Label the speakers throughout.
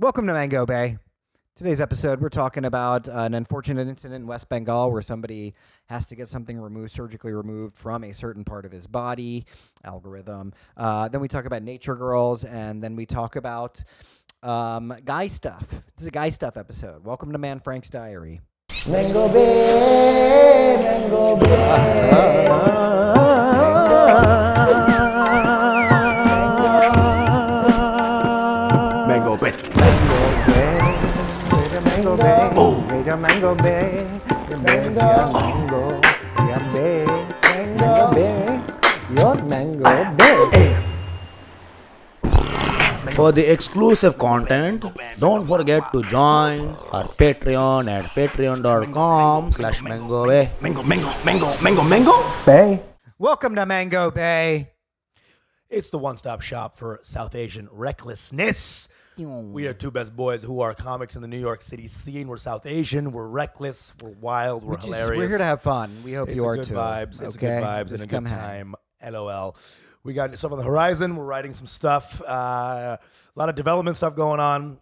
Speaker 1: Welcome to Mangobae. Today's episode, we're talking about an unfortunate incident in West Bengal where somebody has to get something removed, surgically removed from a certain part of his body, algorithm. Then we talk about nature girls, and then we talk about guy stuff. This is a guy stuff episode. Welcome to Man Frank's Diary.
Speaker 2: Mangobae, Mangobae. For the exclusive content, don't forget to join our Patreon at patreon.com/Mangobae.
Speaker 1: Mango. Welcome to Mangobae.
Speaker 2: It's the one-stop shop for South Asian recklessness. We are two best boys who are comics in the New York City scene. We're South Asian. We're reckless. We're wild. We're hilarious.
Speaker 1: We're here to have fun. We hope you are too.
Speaker 2: It's a good vibes and a good time. LOL. We got stuff on the horizon. We're writing some stuff. A lot of development stuff going on.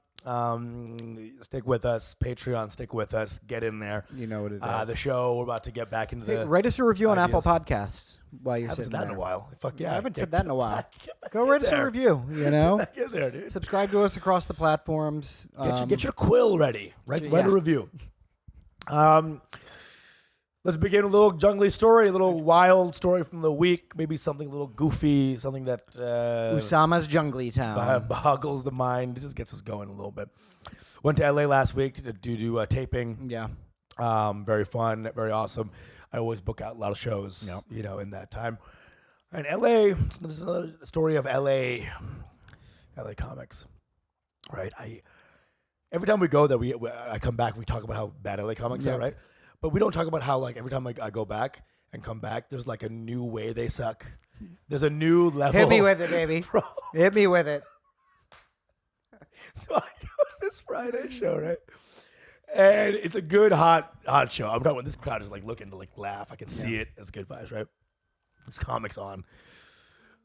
Speaker 2: Stick with us. Patreon, stick with us. Get in there.
Speaker 1: You know what it is.
Speaker 2: The show, we're about to get back into the
Speaker 1: write us a review on
Speaker 2: ideas.
Speaker 1: Apple Podcasts while you're sitting there.
Speaker 2: I haven't said that in a while. Fuck yeah.
Speaker 1: I haven't said that in a while. Go write us a review, you know?
Speaker 2: Get in there, dude.
Speaker 1: Subscribe to us across the platforms.
Speaker 2: Get your quill ready. Write a review. Let's begin with a little jungly story, a little wild story from the week. Maybe something a little goofy, something that
Speaker 1: Usama's Jungly Town
Speaker 2: boggles the mind. Just gets us going a little bit. Went to LA last week to do a taping.
Speaker 1: Yeah.
Speaker 2: Very fun, very awesome. I always book out a lot of shows, in that time. And LA, this is another story of LA comics, right? Every time we go there, I come back, we talk about how bad LA comics are, right? But we don't talk about how, like, every time I go back and come back, there's, like, a new way they suck. There's a new level.
Speaker 1: Hit me with it, baby.
Speaker 2: Bro.
Speaker 1: Hit me with it.
Speaker 2: So I go to this Friday show, right? And it's a good, hot show. I'm talking about this crowd is, like, looking to, like, laugh. I can see it. It's good vibes, right? This comic's on.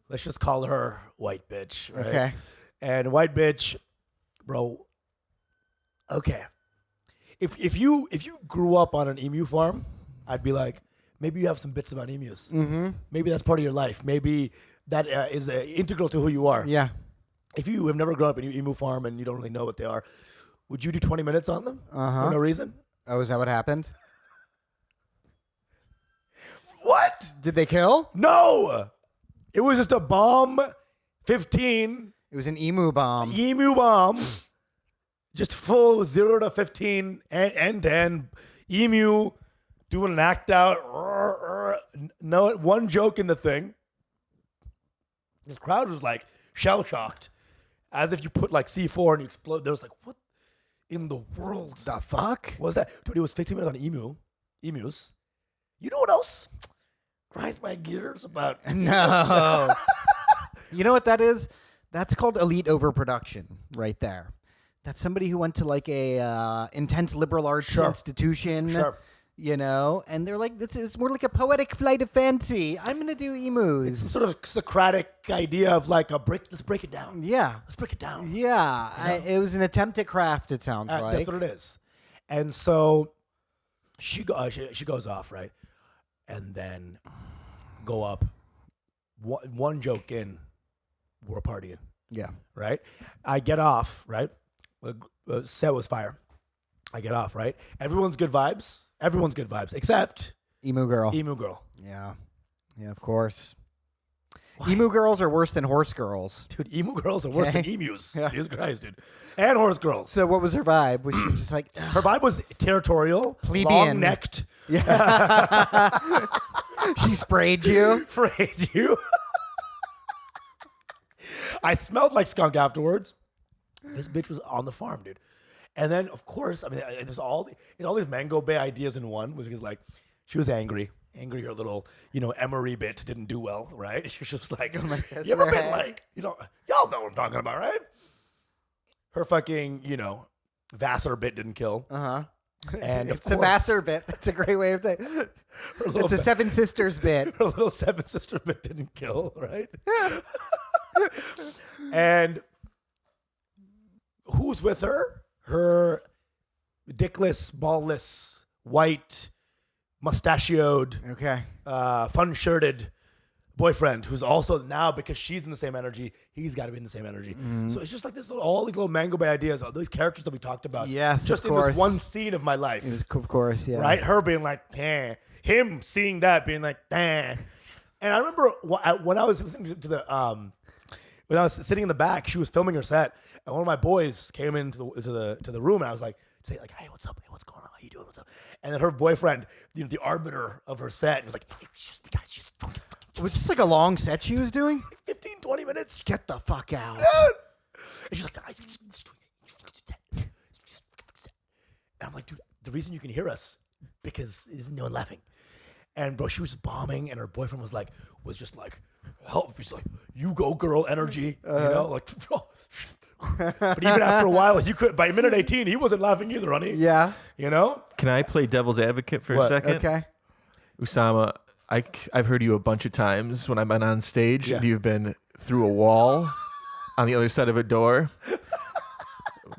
Speaker 2: Let's just call her White Bitch, right?
Speaker 1: Okay.
Speaker 2: And White Bitch, bro, okay. If you grew up on an emu farm, I'd be like, maybe you have some bits about emus.
Speaker 1: Mm-hmm.
Speaker 2: Maybe that's part of your life. Maybe that is integral to who you are.
Speaker 1: Yeah.
Speaker 2: If you have never grown up in an emu farm and you don't really know what they are, would you do 20 minutes on them for no reason?
Speaker 1: Oh, is that what happened?
Speaker 2: What?
Speaker 1: Did they kill?
Speaker 2: No. It was just a bomb 15.
Speaker 1: It was an emu bomb.
Speaker 2: Emu bomb. Just full 0 to 15 end-to-end emu doing an act out. No, one joke in the thing. This crowd was like shell-shocked. As if you put like C4 and you explode. There was like, what in the world?
Speaker 1: The fuck?
Speaker 2: What was that? Dude, it was 15 minutes on emus. You know what else grinds my gears about?
Speaker 1: No. You know what that is? That's called elite overproduction right there. That's somebody who went to like a intense liberal arts institution, and they're like, it's more like a poetic flight of fancy. I'm going to do emus.
Speaker 2: It's sort of Socratic idea of like let's break it down.
Speaker 1: Yeah.
Speaker 2: Let's break it down.
Speaker 1: Yeah. It was an attempt at craft, it sounds like.
Speaker 2: That's what it is. And so she goes off, right? And then go up. One joke in, we're partying.
Speaker 1: Yeah.
Speaker 2: Right? I get off, right? The set was fire. I get off, right? Everyone's good vibes, except
Speaker 1: Emu girl. Yeah. Yeah, of course. Why? Emu girls are worse than horse girls.
Speaker 2: Dude, emu girls are worse than emus. Yeah. Jesus Christ, dude. And horse girls.
Speaker 1: So what was her vibe? Was she just like...
Speaker 2: Her vibe was territorial,
Speaker 1: plebeian.
Speaker 2: Long-necked.
Speaker 1: Yeah. She sprayed you?
Speaker 2: Sprayed you. I smelled like skunk afterwards. This bitch was on the farm, dude. And then, of course, I mean, there's all these Mangobae ideas in one, which is like, she was angry. Her little, Emery bit didn't do well, right? She was just like, you ever been like, y'all know what I'm talking about, right? Her fucking, Vassar bit didn't kill.
Speaker 1: Uh-huh.
Speaker 2: And
Speaker 1: it's a Vassar bit. That's a great way of saying it. It's a Seven Sisters bit.
Speaker 2: Her little Seven Sisters bit didn't kill, right? And who's with her? Her dickless, ballless, white, mustachioed,
Speaker 1: Okay.
Speaker 2: fun-shirted boyfriend who's also now, because she's in the same energy, he's got to be in the same energy. So it's just like all these little Mangobae ideas, all these characters that we talked about.
Speaker 1: Yes,
Speaker 2: just
Speaker 1: of
Speaker 2: in
Speaker 1: course.
Speaker 2: this one scene of my life.
Speaker 1: It was, of course, yeah.
Speaker 2: Right? Her being like, eh. Him seeing that, being like, eh. And I remember when I was listening to when I was sitting in the back, she was filming her set, and one of my boys came into the room, and I was like, hey, what's up? Hey, what's going on? How you doing? What's up? And then her boyfriend, the arbiter of her set, was like, hey, guys, she's drunk as fucking.
Speaker 1: Was this like a long set she was doing?
Speaker 2: 15, 20 minutes.
Speaker 1: Get the fuck out.
Speaker 2: And she's like, guys, just doing it. And I'm like, dude, the reason you can hear us because there's no one laughing. And bro, she was bombing, and her boyfriend was just like, help. He's like, you go, girl, energy, you know, like. But even after a while, you could. By minute 18, he wasn't laughing either, honey.
Speaker 1: Yeah.
Speaker 2: You know.
Speaker 3: Can I play devil's advocate for a second?
Speaker 1: Okay.
Speaker 3: Usama, I've heard you a bunch of times when I've been on stage,
Speaker 2: Yeah.
Speaker 3: and you've been through a wall on the other side of a door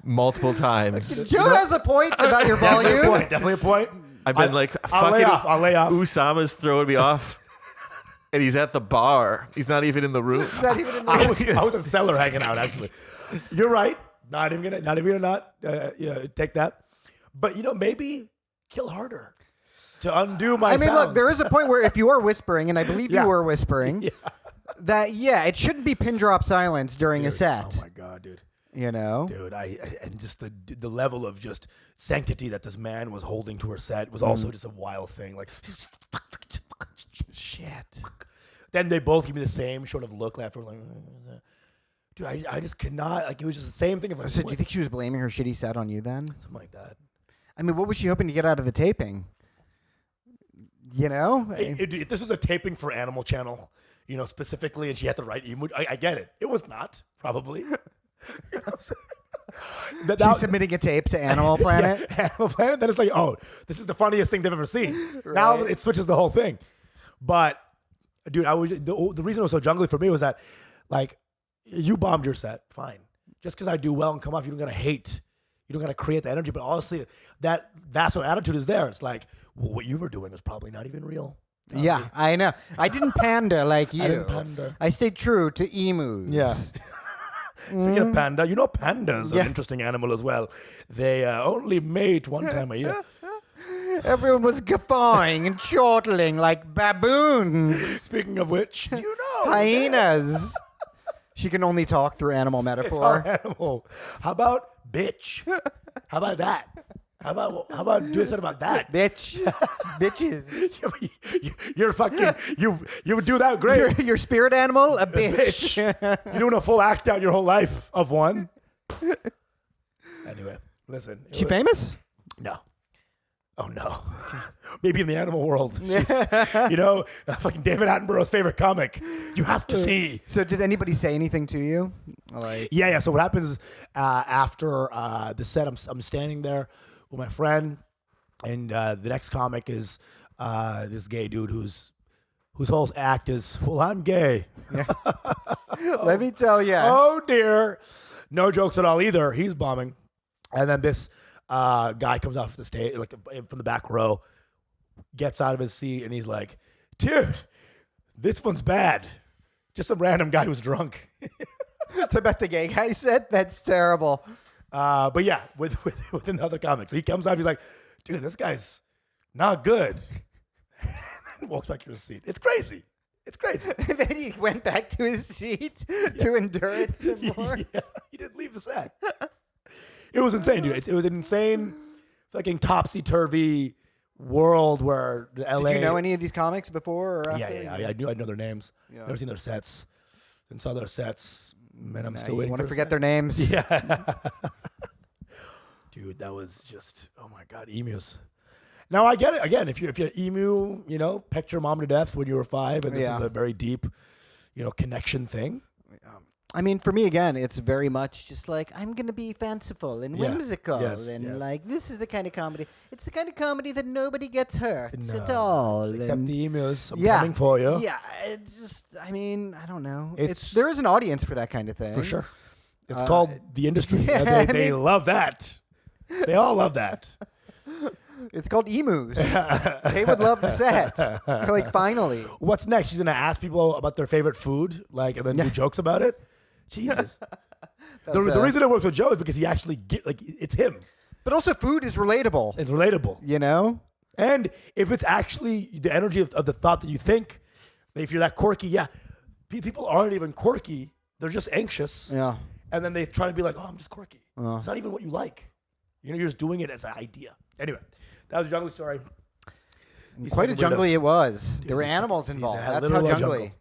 Speaker 3: multiple times.
Speaker 1: Joe has a point about your volume.
Speaker 2: Definitely a point.
Speaker 3: I've been
Speaker 2: I'll lay off. I'll lay off.
Speaker 3: Usama's throwing me off, and he's at the bar. He's not even in the room.
Speaker 1: Not even in the
Speaker 2: I was in cellar hanging out, actually. You're right. Not even gonna take that. But maybe kill harder to undo my.
Speaker 1: I mean,
Speaker 2: sounds.
Speaker 1: look, there is a point where if you are whispering, and I believe you were whispering, that it shouldn't be pin drop silence during a set.
Speaker 2: Oh my god, dude.
Speaker 1: Dude,
Speaker 2: And just the level of just sanctity that this man was holding to her set was also just a wild thing. Like,
Speaker 1: shit.
Speaker 2: Then they both give me the same sort of look after, like, dude, I just could not. Like, it was just the same thing. Of like,
Speaker 1: So do you think she was blaming her shitty set on you then?
Speaker 2: something like that?
Speaker 1: I mean, what was she hoping to get out of the taping?
Speaker 2: If this was a taping for Animal Channel, specifically, and she had to write emo, I get it. It was not, probably. You know what I'm saying?
Speaker 1: She's submitting a tape to Animal Planet.
Speaker 2: Yeah, Animal Planet. Then it's like, oh, this is the funniest thing they've ever seen.
Speaker 1: Right.
Speaker 2: Now it switches the whole thing. But, dude, the reason it was so jungly for me was that, like, you bombed your set, fine. Just because I do well and come off, you don't gotta hate. You don't gotta create the energy. But honestly, that sort of attitude is there. It's like, well, what you were doing was probably not even real.
Speaker 1: Yeah, I know. I didn't pander like you.
Speaker 2: I didn't pander.
Speaker 1: I stayed true to emus.
Speaker 2: Yeah. Speaking of panda, pandas are an interesting animal as well. They only mate one time a year.
Speaker 1: Everyone was guffawing and chortling like baboons.
Speaker 2: Speaking of which,
Speaker 1: Hyenas. She can only talk through animal
Speaker 2: it's
Speaker 1: metaphor.
Speaker 2: our animal. How about bitch? How about that? How about do something about that?
Speaker 1: Bitch. Bitches.
Speaker 2: You're fucking you would do that great.
Speaker 1: Your spirit animal? A bitch.
Speaker 2: You're doing a full act out your whole life of one. Anyway, listen.
Speaker 1: She famous?
Speaker 2: No. Oh no. Maybe in the animal world. She's, fucking David Attenborough's favorite comic. You have to see.
Speaker 1: So did anybody say anything to you? Like,
Speaker 2: Yeah. So what happens is after the set, I'm standing there with my friend, and the next comic is this gay dude whose whole act is, well, I'm gay.
Speaker 1: let me tell you.
Speaker 2: Oh dear. No jokes at all either. He's bombing. And then this guy comes off the stage, like from the back row, gets out of his seat, and he's like, dude, this one's bad. Just some random guy who's drunk.
Speaker 1: It's about the gay guy said? That's terrible.
Speaker 2: But yeah, with another comic. So he comes up, he's like, dude, this guy's not good. And walks back to his seat. It's crazy. It's crazy.
Speaker 1: And then he went back to his seat to endure it some more.
Speaker 2: Yeah, he didn't leave the set. It was insane, dude. It was an insane, fucking topsy-turvy world where LA.
Speaker 1: Did you know any of these comics before or after?
Speaker 2: Yeah. I know their names.
Speaker 1: Yeah.
Speaker 2: Never seen their sets. And saw their sets. Man, I'm still
Speaker 1: You
Speaker 2: waiting
Speaker 1: want
Speaker 2: for
Speaker 1: to
Speaker 2: the
Speaker 1: forget
Speaker 2: set.
Speaker 1: their names?
Speaker 2: Yeah. Dude, that was just, oh my God, emus. Now I get it. Again, if you're emu, pecked your mom to death when you were 5, and this is a very deep, connection thing.
Speaker 1: I mean, for me, again, it's very much just like, I'm going to be fanciful and whimsical.
Speaker 2: Yes,
Speaker 1: like, this is the kind of comedy. It's the kind of comedy that nobody gets hurt at
Speaker 2: No,
Speaker 1: all.
Speaker 2: except
Speaker 1: and
Speaker 2: the emus. I'm coming for you.
Speaker 1: Yeah, it's just, I mean, I don't know.
Speaker 2: It's-
Speaker 1: There is an audience for that kind of thing.
Speaker 2: For sure. It's called the industry.
Speaker 1: yeah,
Speaker 2: They love that. They all love that.
Speaker 1: It's called emus. They would love the set. Like, finally.
Speaker 2: What's next? She's gonna ask people about their favorite food, like, and then do jokes about it. Jesus. The reason it works with Joe is because he actually it's him.
Speaker 1: But also, food is relatable.
Speaker 2: It's relatable,
Speaker 1: You know?
Speaker 2: and if it's actually the energy of the thought that you think, if you're that quirky, people aren't even quirky. They're just anxious.
Speaker 1: Yeah.
Speaker 2: And then they try to be like, oh, I'm just quirky. It's not even what you like. You're just doing it as an idea. Anyway, that was a jungly story.
Speaker 1: Quite a jungly it was. There were animals
Speaker 2: he's
Speaker 1: involved.
Speaker 2: a
Speaker 1: That's how
Speaker 2: literal
Speaker 1: jungly.
Speaker 2: jungle.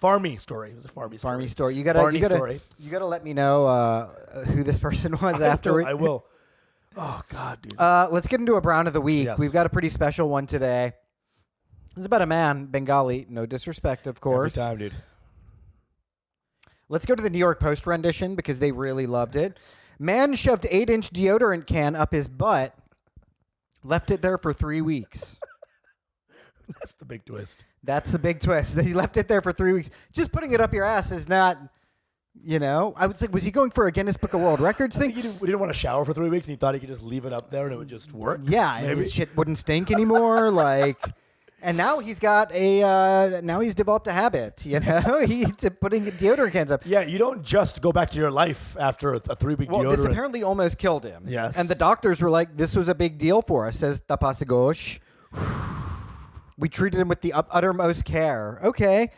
Speaker 2: Farmy story. It was a farmy story.
Speaker 1: Farmy story. You
Speaker 2: Barney
Speaker 1: gotta
Speaker 2: story.
Speaker 1: let me know who this person was after.
Speaker 2: I will. Oh, God, dude.
Speaker 1: Let's get into a brown of the week.
Speaker 2: Yes.
Speaker 1: We've got a pretty special one today. This is about a man, Bengali. No disrespect, of course.
Speaker 2: Every time, dude.
Speaker 1: Let's go to the New York Post rendition because they really loved it. Man shoved 8-inch deodorant can up his butt, left it there for 3 weeks.
Speaker 2: That's the big twist.
Speaker 1: That's the big twist. That he left it there for 3 weeks. Just putting it up your ass is not, I would say, was he going for a Guinness Book of World Records thing?
Speaker 2: He didn't want to shower for 3 weeks, and he thought he could just leave it up there and it would just work.
Speaker 1: Yeah, and
Speaker 2: maybe.
Speaker 1: his shit wouldn't stink anymore. And now he's got now he's developed a habit, He's putting deodorant cans up.
Speaker 2: Yeah, you don't just go back to your life after a 3-week deodorant.
Speaker 1: This apparently almost killed him.
Speaker 2: Yes.
Speaker 1: And the doctors were like, this was a big deal for us, says Tapasagosh. We treated him with the uttermost care. Okay.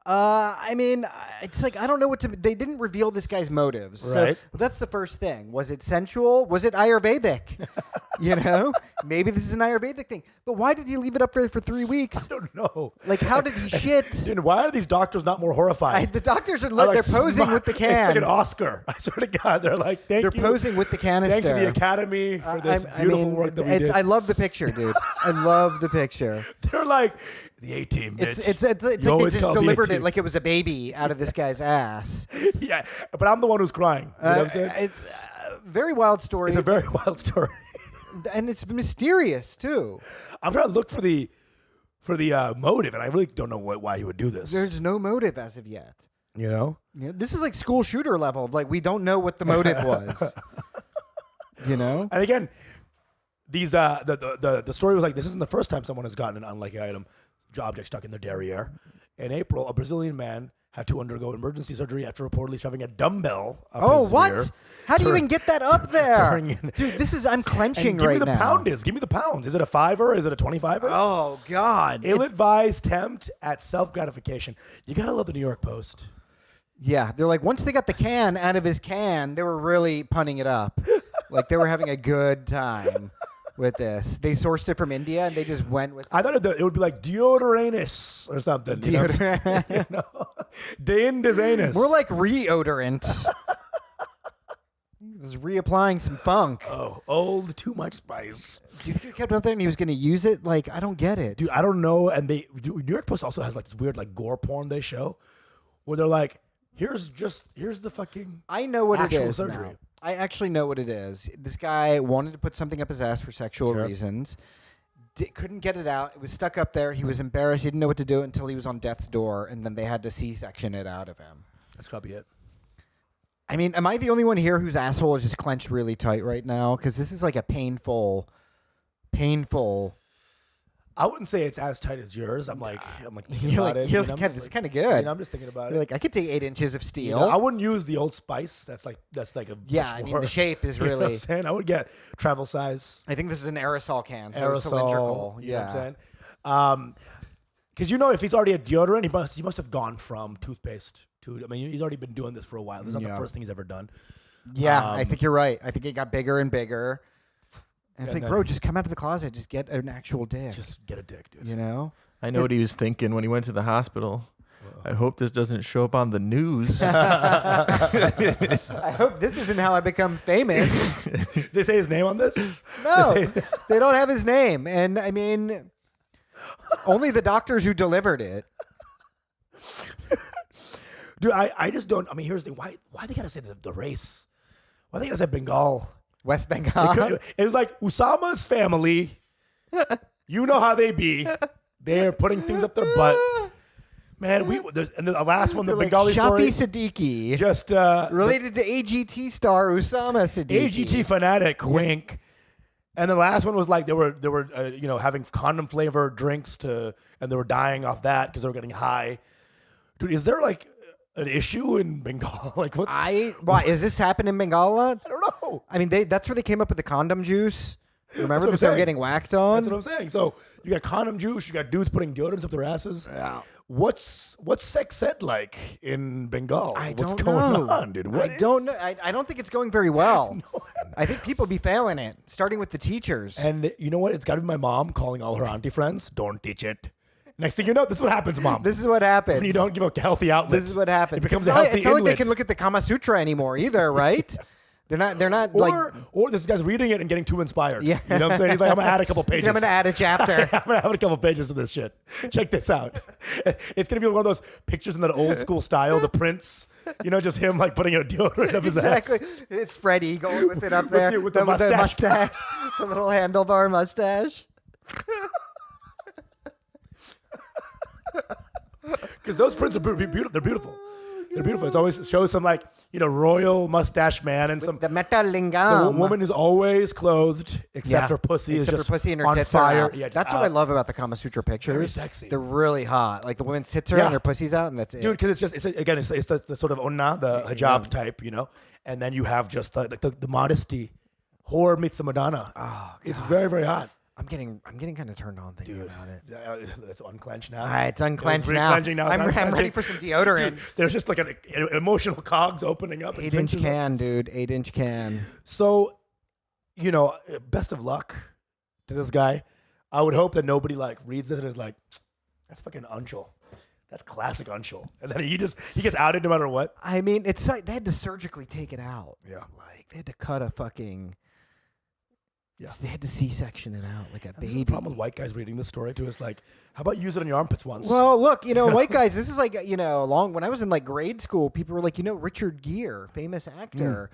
Speaker 1: It's like, I don't know they didn't reveal this guy's motives.
Speaker 2: Right.
Speaker 1: So that's the first thing. Was it sensual? Was it Ayurvedic? Maybe this is an Ayurvedic thing. But why did he leave it up for 3 weeks?
Speaker 2: I don't know.
Speaker 1: Like, how did he shit?
Speaker 2: Dude, why are these doctors not more horrified?
Speaker 1: The doctors are
Speaker 2: They're
Speaker 1: they're posing with the can.
Speaker 2: It's like an Oscar. I swear to God. They're like, thank you.
Speaker 1: They're posing with the canister.
Speaker 2: Thanks to the Academy for this beautiful work that we did.
Speaker 1: I love the picture, dude. I love the picture.
Speaker 2: They're like, the A-team, bitch.
Speaker 1: It's like they just delivered it like it was a baby out of this guy's ass.
Speaker 2: Yeah, but I'm the one who's crying. You know what I'm saying?
Speaker 1: It's a very wild story.
Speaker 2: It's a very wild story.
Speaker 1: And it's mysterious, too.
Speaker 2: I'm trying to look for the motive, and I really don't know why he would do this.
Speaker 1: There's no motive as of yet.
Speaker 2: You know?
Speaker 1: This is like school shooter level. Like, we don't know what the motive was.
Speaker 2: And again, these the story was like, this isn't the first time someone has gotten an unlucky object stuck in their derriere. In April, a Brazilian man had to undergo emergency surgery after reportedly shoving a dumbbell up his
Speaker 1: what?
Speaker 2: rear.
Speaker 1: How do you even get that up there?
Speaker 2: Dude,
Speaker 1: I'm clenching
Speaker 2: right
Speaker 1: right now.
Speaker 2: Give me the pounds. Is it a $5? Is it a $25?
Speaker 1: Oh, God.
Speaker 2: Ill-advised attempt at self-gratification. You got to love the New York Post.
Speaker 1: Yeah, they're like, once they got the can out of his can, they were really punning it up. Like, they were having a good time with this. They sourced it from India, and they just went with
Speaker 2: I thought it would be like deodoranus or something.
Speaker 1: deodorant.
Speaker 2: Deodoranus.
Speaker 1: More like reodorant. He's reapplying some funk.
Speaker 2: Oh, old, too much spice.
Speaker 1: Do you think he kept out there and he was going to use it? Like, I don't get it.
Speaker 2: Dude, I don't know. And New York Post also has like this weird like gore porn they show where they're like, here's the fucking
Speaker 1: I know what it
Speaker 2: actual
Speaker 1: is
Speaker 2: surgery.
Speaker 1: now. I actually know what it is. This guy wanted to put something up his ass for sexual reasons. Couldn't get it out. It was stuck up there. He was embarrassed. He didn't know what to do until he was on death's door, and then they had to C-section it out of him.
Speaker 2: That's probably it.
Speaker 1: I mean, am I the only one here whose asshole is just clenched really tight right now? Because this is like a painful.
Speaker 2: I wouldn't say it's as tight as yours. I'm like thinking
Speaker 1: You're
Speaker 2: about
Speaker 1: like,
Speaker 2: it.
Speaker 1: you're
Speaker 2: and
Speaker 1: like,
Speaker 2: I'm
Speaker 1: it's
Speaker 2: just
Speaker 1: kind of good.
Speaker 2: I'm just thinking about
Speaker 1: You're
Speaker 2: it.
Speaker 1: like, I could take 8 inches of steel.
Speaker 2: I wouldn't use the Old Spice. That's like a
Speaker 1: Yeah, I mean, the shape is
Speaker 2: You know what
Speaker 1: really.
Speaker 2: I'm saying? I would get travel size.
Speaker 1: I think this is an aerosol can. So it's
Speaker 2: Aerosol.
Speaker 1: cylindrical.
Speaker 2: You know what I'm saying? Because if he's already a deodorant, he must have gone from toothpaste to. I mean, he's already been doing this for a while. This is not the first thing he's ever done.
Speaker 1: Yeah, I think you're right. I think it got bigger and bigger. And it's
Speaker 2: And
Speaker 1: like,
Speaker 2: then-
Speaker 1: bro, just come out of the closet. Just get an actual dick.
Speaker 2: Just get a dick, dude.
Speaker 1: You know?
Speaker 3: I know what he was thinking when he went to the hospital. I hope this doesn't show up on the news.
Speaker 1: I hope this isn't how I become famous.
Speaker 2: They say his name on this?
Speaker 1: No, they don't have his name. And I mean, only the doctors who delivered it.
Speaker 2: Dude, I just don't. I mean, here's the thing. Why they gotta say the race? Why they gotta say Bengal?
Speaker 1: West Bengal.
Speaker 2: It was like Usama's family. You know how they be. They're putting things up their butt. Man, and the last one, the
Speaker 1: They're like,
Speaker 2: Bengali story.
Speaker 1: Shafi Siddiquee,
Speaker 2: Just
Speaker 1: related to AGT star Usama Siddiquee.
Speaker 2: AGT fanatic, wink. And the last one was like they were having condom flavored drinks and they were dying off that because they were getting high. Dude, is there like an issue in Bengal? Like
Speaker 1: why is this happening in Bengal a lot?
Speaker 2: I don't know.
Speaker 1: I mean, that's where they came up with the condom juice. Remember,
Speaker 2: That's
Speaker 1: because they were
Speaker 2: saying.
Speaker 1: getting whacked on.
Speaker 2: That's what I'm saying. So you got condom juice, you got dudes putting deodorants up their asses.
Speaker 1: Yeah.
Speaker 2: What's sex ed like in Bengal?
Speaker 1: What's
Speaker 2: going on, dude?
Speaker 1: I don't know. I don't think it's going very well. I think people be failing it, starting with the teachers.
Speaker 2: And you know what? It's got to be my mom calling all her auntie friends. Don't teach it. Next thing you know, this is what happens, Mom.
Speaker 1: This is what happens.
Speaker 2: When you don't give a healthy outlet.
Speaker 1: This is what happens.
Speaker 2: It becomes
Speaker 1: it's
Speaker 2: a
Speaker 1: not,
Speaker 2: healthy
Speaker 1: it's not like they
Speaker 2: inlet.
Speaker 1: can look at the Kama Sutra anymore either, right? They're not
Speaker 2: or this guy's reading it and getting too inspired.
Speaker 1: Yeah.
Speaker 2: You know what I'm saying? He's like, I'm going to add a couple pages.
Speaker 1: I'm going to add a chapter.
Speaker 2: I'm going to add a couple pages of this shit. Check this out. It's going to be one of those pictures in that old school style, the Prince. You know, just him like putting a deodorant up his ass.
Speaker 1: Exactly. It's Freddie going with it up there.
Speaker 2: With the
Speaker 1: mustache. The little handlebar mustache.
Speaker 2: Because those prints are beautiful. They're beautiful. They're beautiful. It always shows some like, royal mustache man and some.
Speaker 1: The metalingam.
Speaker 2: The woman is always clothed except her pussy is just
Speaker 1: her pussy and her
Speaker 2: on
Speaker 1: tits
Speaker 2: fire.
Speaker 1: are out.
Speaker 2: Yeah,
Speaker 1: that's what I love about the Kama Sutra pictures.
Speaker 2: Very sexy.
Speaker 1: They're really hot. Like the woman's tits are
Speaker 2: Yeah.
Speaker 1: and her pussy's out, and that's it.
Speaker 2: Dude, because it's the sort of onna, the hijab type, and then you have just the modesty. Whore meets the Madonna.
Speaker 1: Oh,
Speaker 2: it's very, very hot.
Speaker 1: I'm getting kind of turned on thinking about it.
Speaker 2: It's unclenched now.
Speaker 1: It's unclenched now.
Speaker 2: Re-clenching now.
Speaker 1: I'm ready for some deodorant.
Speaker 2: Dude, there's just like an emotional cogs opening up.
Speaker 1: 8-inch can, dude. 8-inch can.
Speaker 2: So, best of luck to this guy. I would hope that nobody like reads this and is like, that's fucking Unchul. That's classic Unchul. And then he gets outed no matter what.
Speaker 1: I mean, it's like they had to surgically take it out.
Speaker 2: Yeah.
Speaker 1: Like they had to cut a fucking.
Speaker 2: Yeah.
Speaker 1: They had to C-section it out like a
Speaker 2: And
Speaker 1: baby.
Speaker 2: this is the problem with white guys reading this story too. It's like, how about use it on your armpits once?
Speaker 1: Well, look, white guys, this is like, long when I was in like grade school, people were like, Richard Gere, famous actor,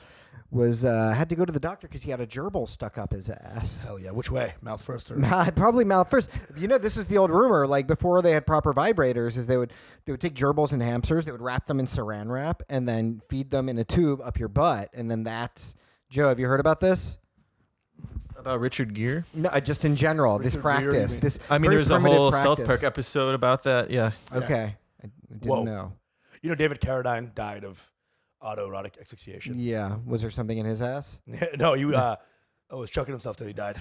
Speaker 1: was had to go to the doctor because he had a gerbil stuck up his ass.
Speaker 2: Hell yeah. Which way? Mouth first or?
Speaker 1: Probably mouth first. This is the old rumor. Like before they had proper vibrators, is they would take gerbils and hamsters, they would wrap them in saran wrap and then feed them in a tube up your butt, and then that's Joe. Have you heard about this?
Speaker 3: About Richard Gere?
Speaker 1: No, just in general. This
Speaker 2: Richard Gere, you
Speaker 1: practice.
Speaker 2: mean?
Speaker 1: This
Speaker 3: There's a
Speaker 1: very
Speaker 3: whole
Speaker 1: primitive
Speaker 3: South Park episode about that. Yeah.
Speaker 1: Okay, I didn't know.
Speaker 2: David Carradine died of autoerotic asphyxiation.
Speaker 1: Yeah, was there something in his ass?
Speaker 2: No, he was choking himself till he died.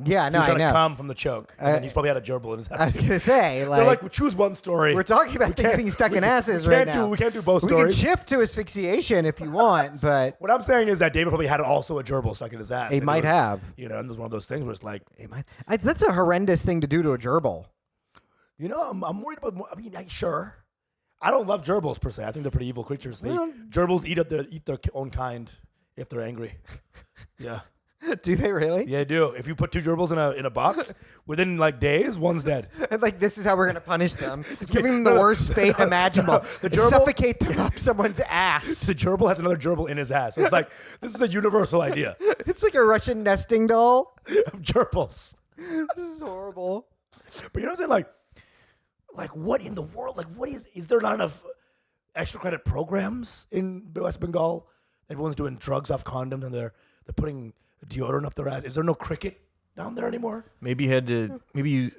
Speaker 1: Yeah, no,
Speaker 2: He was
Speaker 1: I
Speaker 2: trying to
Speaker 1: know.
Speaker 2: come from the choke. And then he's probably had a gerbil in his
Speaker 1: I
Speaker 2: ass.
Speaker 1: was gonna say,
Speaker 2: They're like, well, choose one story.
Speaker 1: we're talking about things being stuck in asses right now.
Speaker 2: We can't do both
Speaker 1: We
Speaker 2: stories.
Speaker 1: can shift to asphyxiation if you want, but
Speaker 2: What I'm saying is that David probably had also a gerbil stuck in his ass.
Speaker 1: he
Speaker 2: and it
Speaker 1: might
Speaker 2: was,
Speaker 1: have.
Speaker 2: And there's one of those things where it's like,
Speaker 1: That's a horrendous thing to do to a gerbil.
Speaker 2: I'm worried about. Sure. I don't love gerbils per se. I think they're pretty evil creatures. Gerbils eat their own kind if they're angry. Yeah.
Speaker 1: Do they really?
Speaker 2: Yeah, they do. If you put two gerbils in a box, within like days, one's dead.
Speaker 1: Like this is how we're gonna punish them. It's giving them the worst fate imaginable.
Speaker 2: The gerbil-
Speaker 1: Suffocate them up someone's ass.
Speaker 2: The gerbil has another gerbil in his ass. So it's like this is a universal idea
Speaker 1: It's like a Russian nesting doll.
Speaker 2: of gerbils.
Speaker 1: This is horrible.
Speaker 2: But you know what I'm saying? Like what in the world? Like what is there not enough extra credit programs in West Bengal? Everyone's doing drugs off condoms and they're putting deodorant up their ass. Is there no cricket down there anymore?
Speaker 3: Maybe you had to. Maybe you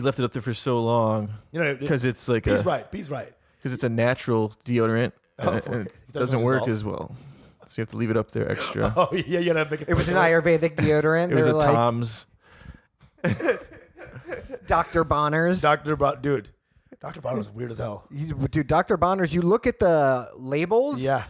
Speaker 3: left it up there for so long. Because it's like
Speaker 2: He's right.
Speaker 3: Because it's a natural deodorant and it doesn't work as well. So you have to leave it up there extra.
Speaker 2: Oh yeah, you gotta make it.
Speaker 1: It was an Ayurvedic deodorant.
Speaker 3: It was
Speaker 1: They
Speaker 3: a
Speaker 1: were like,
Speaker 3: Tom's.
Speaker 1: Dr. Bonner's.
Speaker 2: Dr. Bonner's weird as hell.
Speaker 1: Dude, Dr. Bonner's, you look at the labels
Speaker 2: Yeah.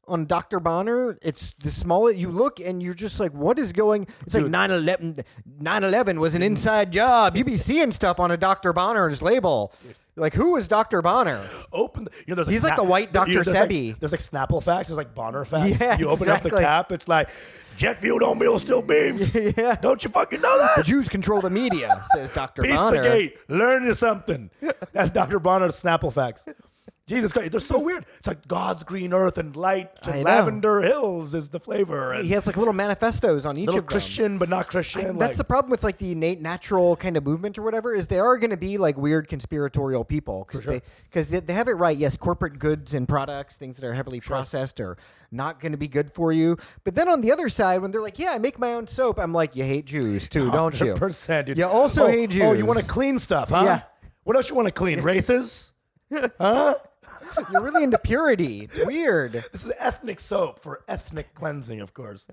Speaker 1: on Dr. Bonner, it's the smallest. You look and you're just like, what is going? It's like 9/11. 9/11 was an inside job. You be seeing stuff on a Dr. Bonner's label. Like, who is Dr. Bonner?
Speaker 2: Open. There's
Speaker 1: He's like the white Dr. Sebi.
Speaker 2: There's like Snapple facts. There's like Bonner facts.
Speaker 1: Yeah,
Speaker 2: you open up the
Speaker 1: exactly.
Speaker 2: cap. It's like jet fuel don't meal steel beams.
Speaker 1: Yeah.
Speaker 2: Don't you fucking know
Speaker 1: The
Speaker 2: that?
Speaker 1: Jews control the media, says Dr. Bonner.
Speaker 2: Pizzagate. Learn you something. That's Dr. Bonner's Snapple facts. Jesus Christ, they're so weird. It's like God's green earth and light
Speaker 1: I
Speaker 2: and
Speaker 1: know.
Speaker 2: lavender hills is the flavor. And
Speaker 1: He has like little manifestos on each
Speaker 2: little
Speaker 1: of them.
Speaker 2: Christian, but not Christian.
Speaker 1: That's the problem with like the innate natural kind of movement or whatever is they are going to be like weird conspiratorial people because they have it right. Yes, corporate goods and products, things that are heavily processed are not going to be good for you. But then on the other side, when they're like, yeah, I make my own soap, I'm like, you hate Jews too, don't you?
Speaker 2: 100%, dude.
Speaker 1: You also hate Jews.
Speaker 2: Oh, you want to clean stuff, huh?
Speaker 1: Yeah.
Speaker 2: What else you want to clean? Races? Huh?
Speaker 1: You're really into purity. It's weird.
Speaker 2: This is ethnic soap for ethnic cleansing, of course.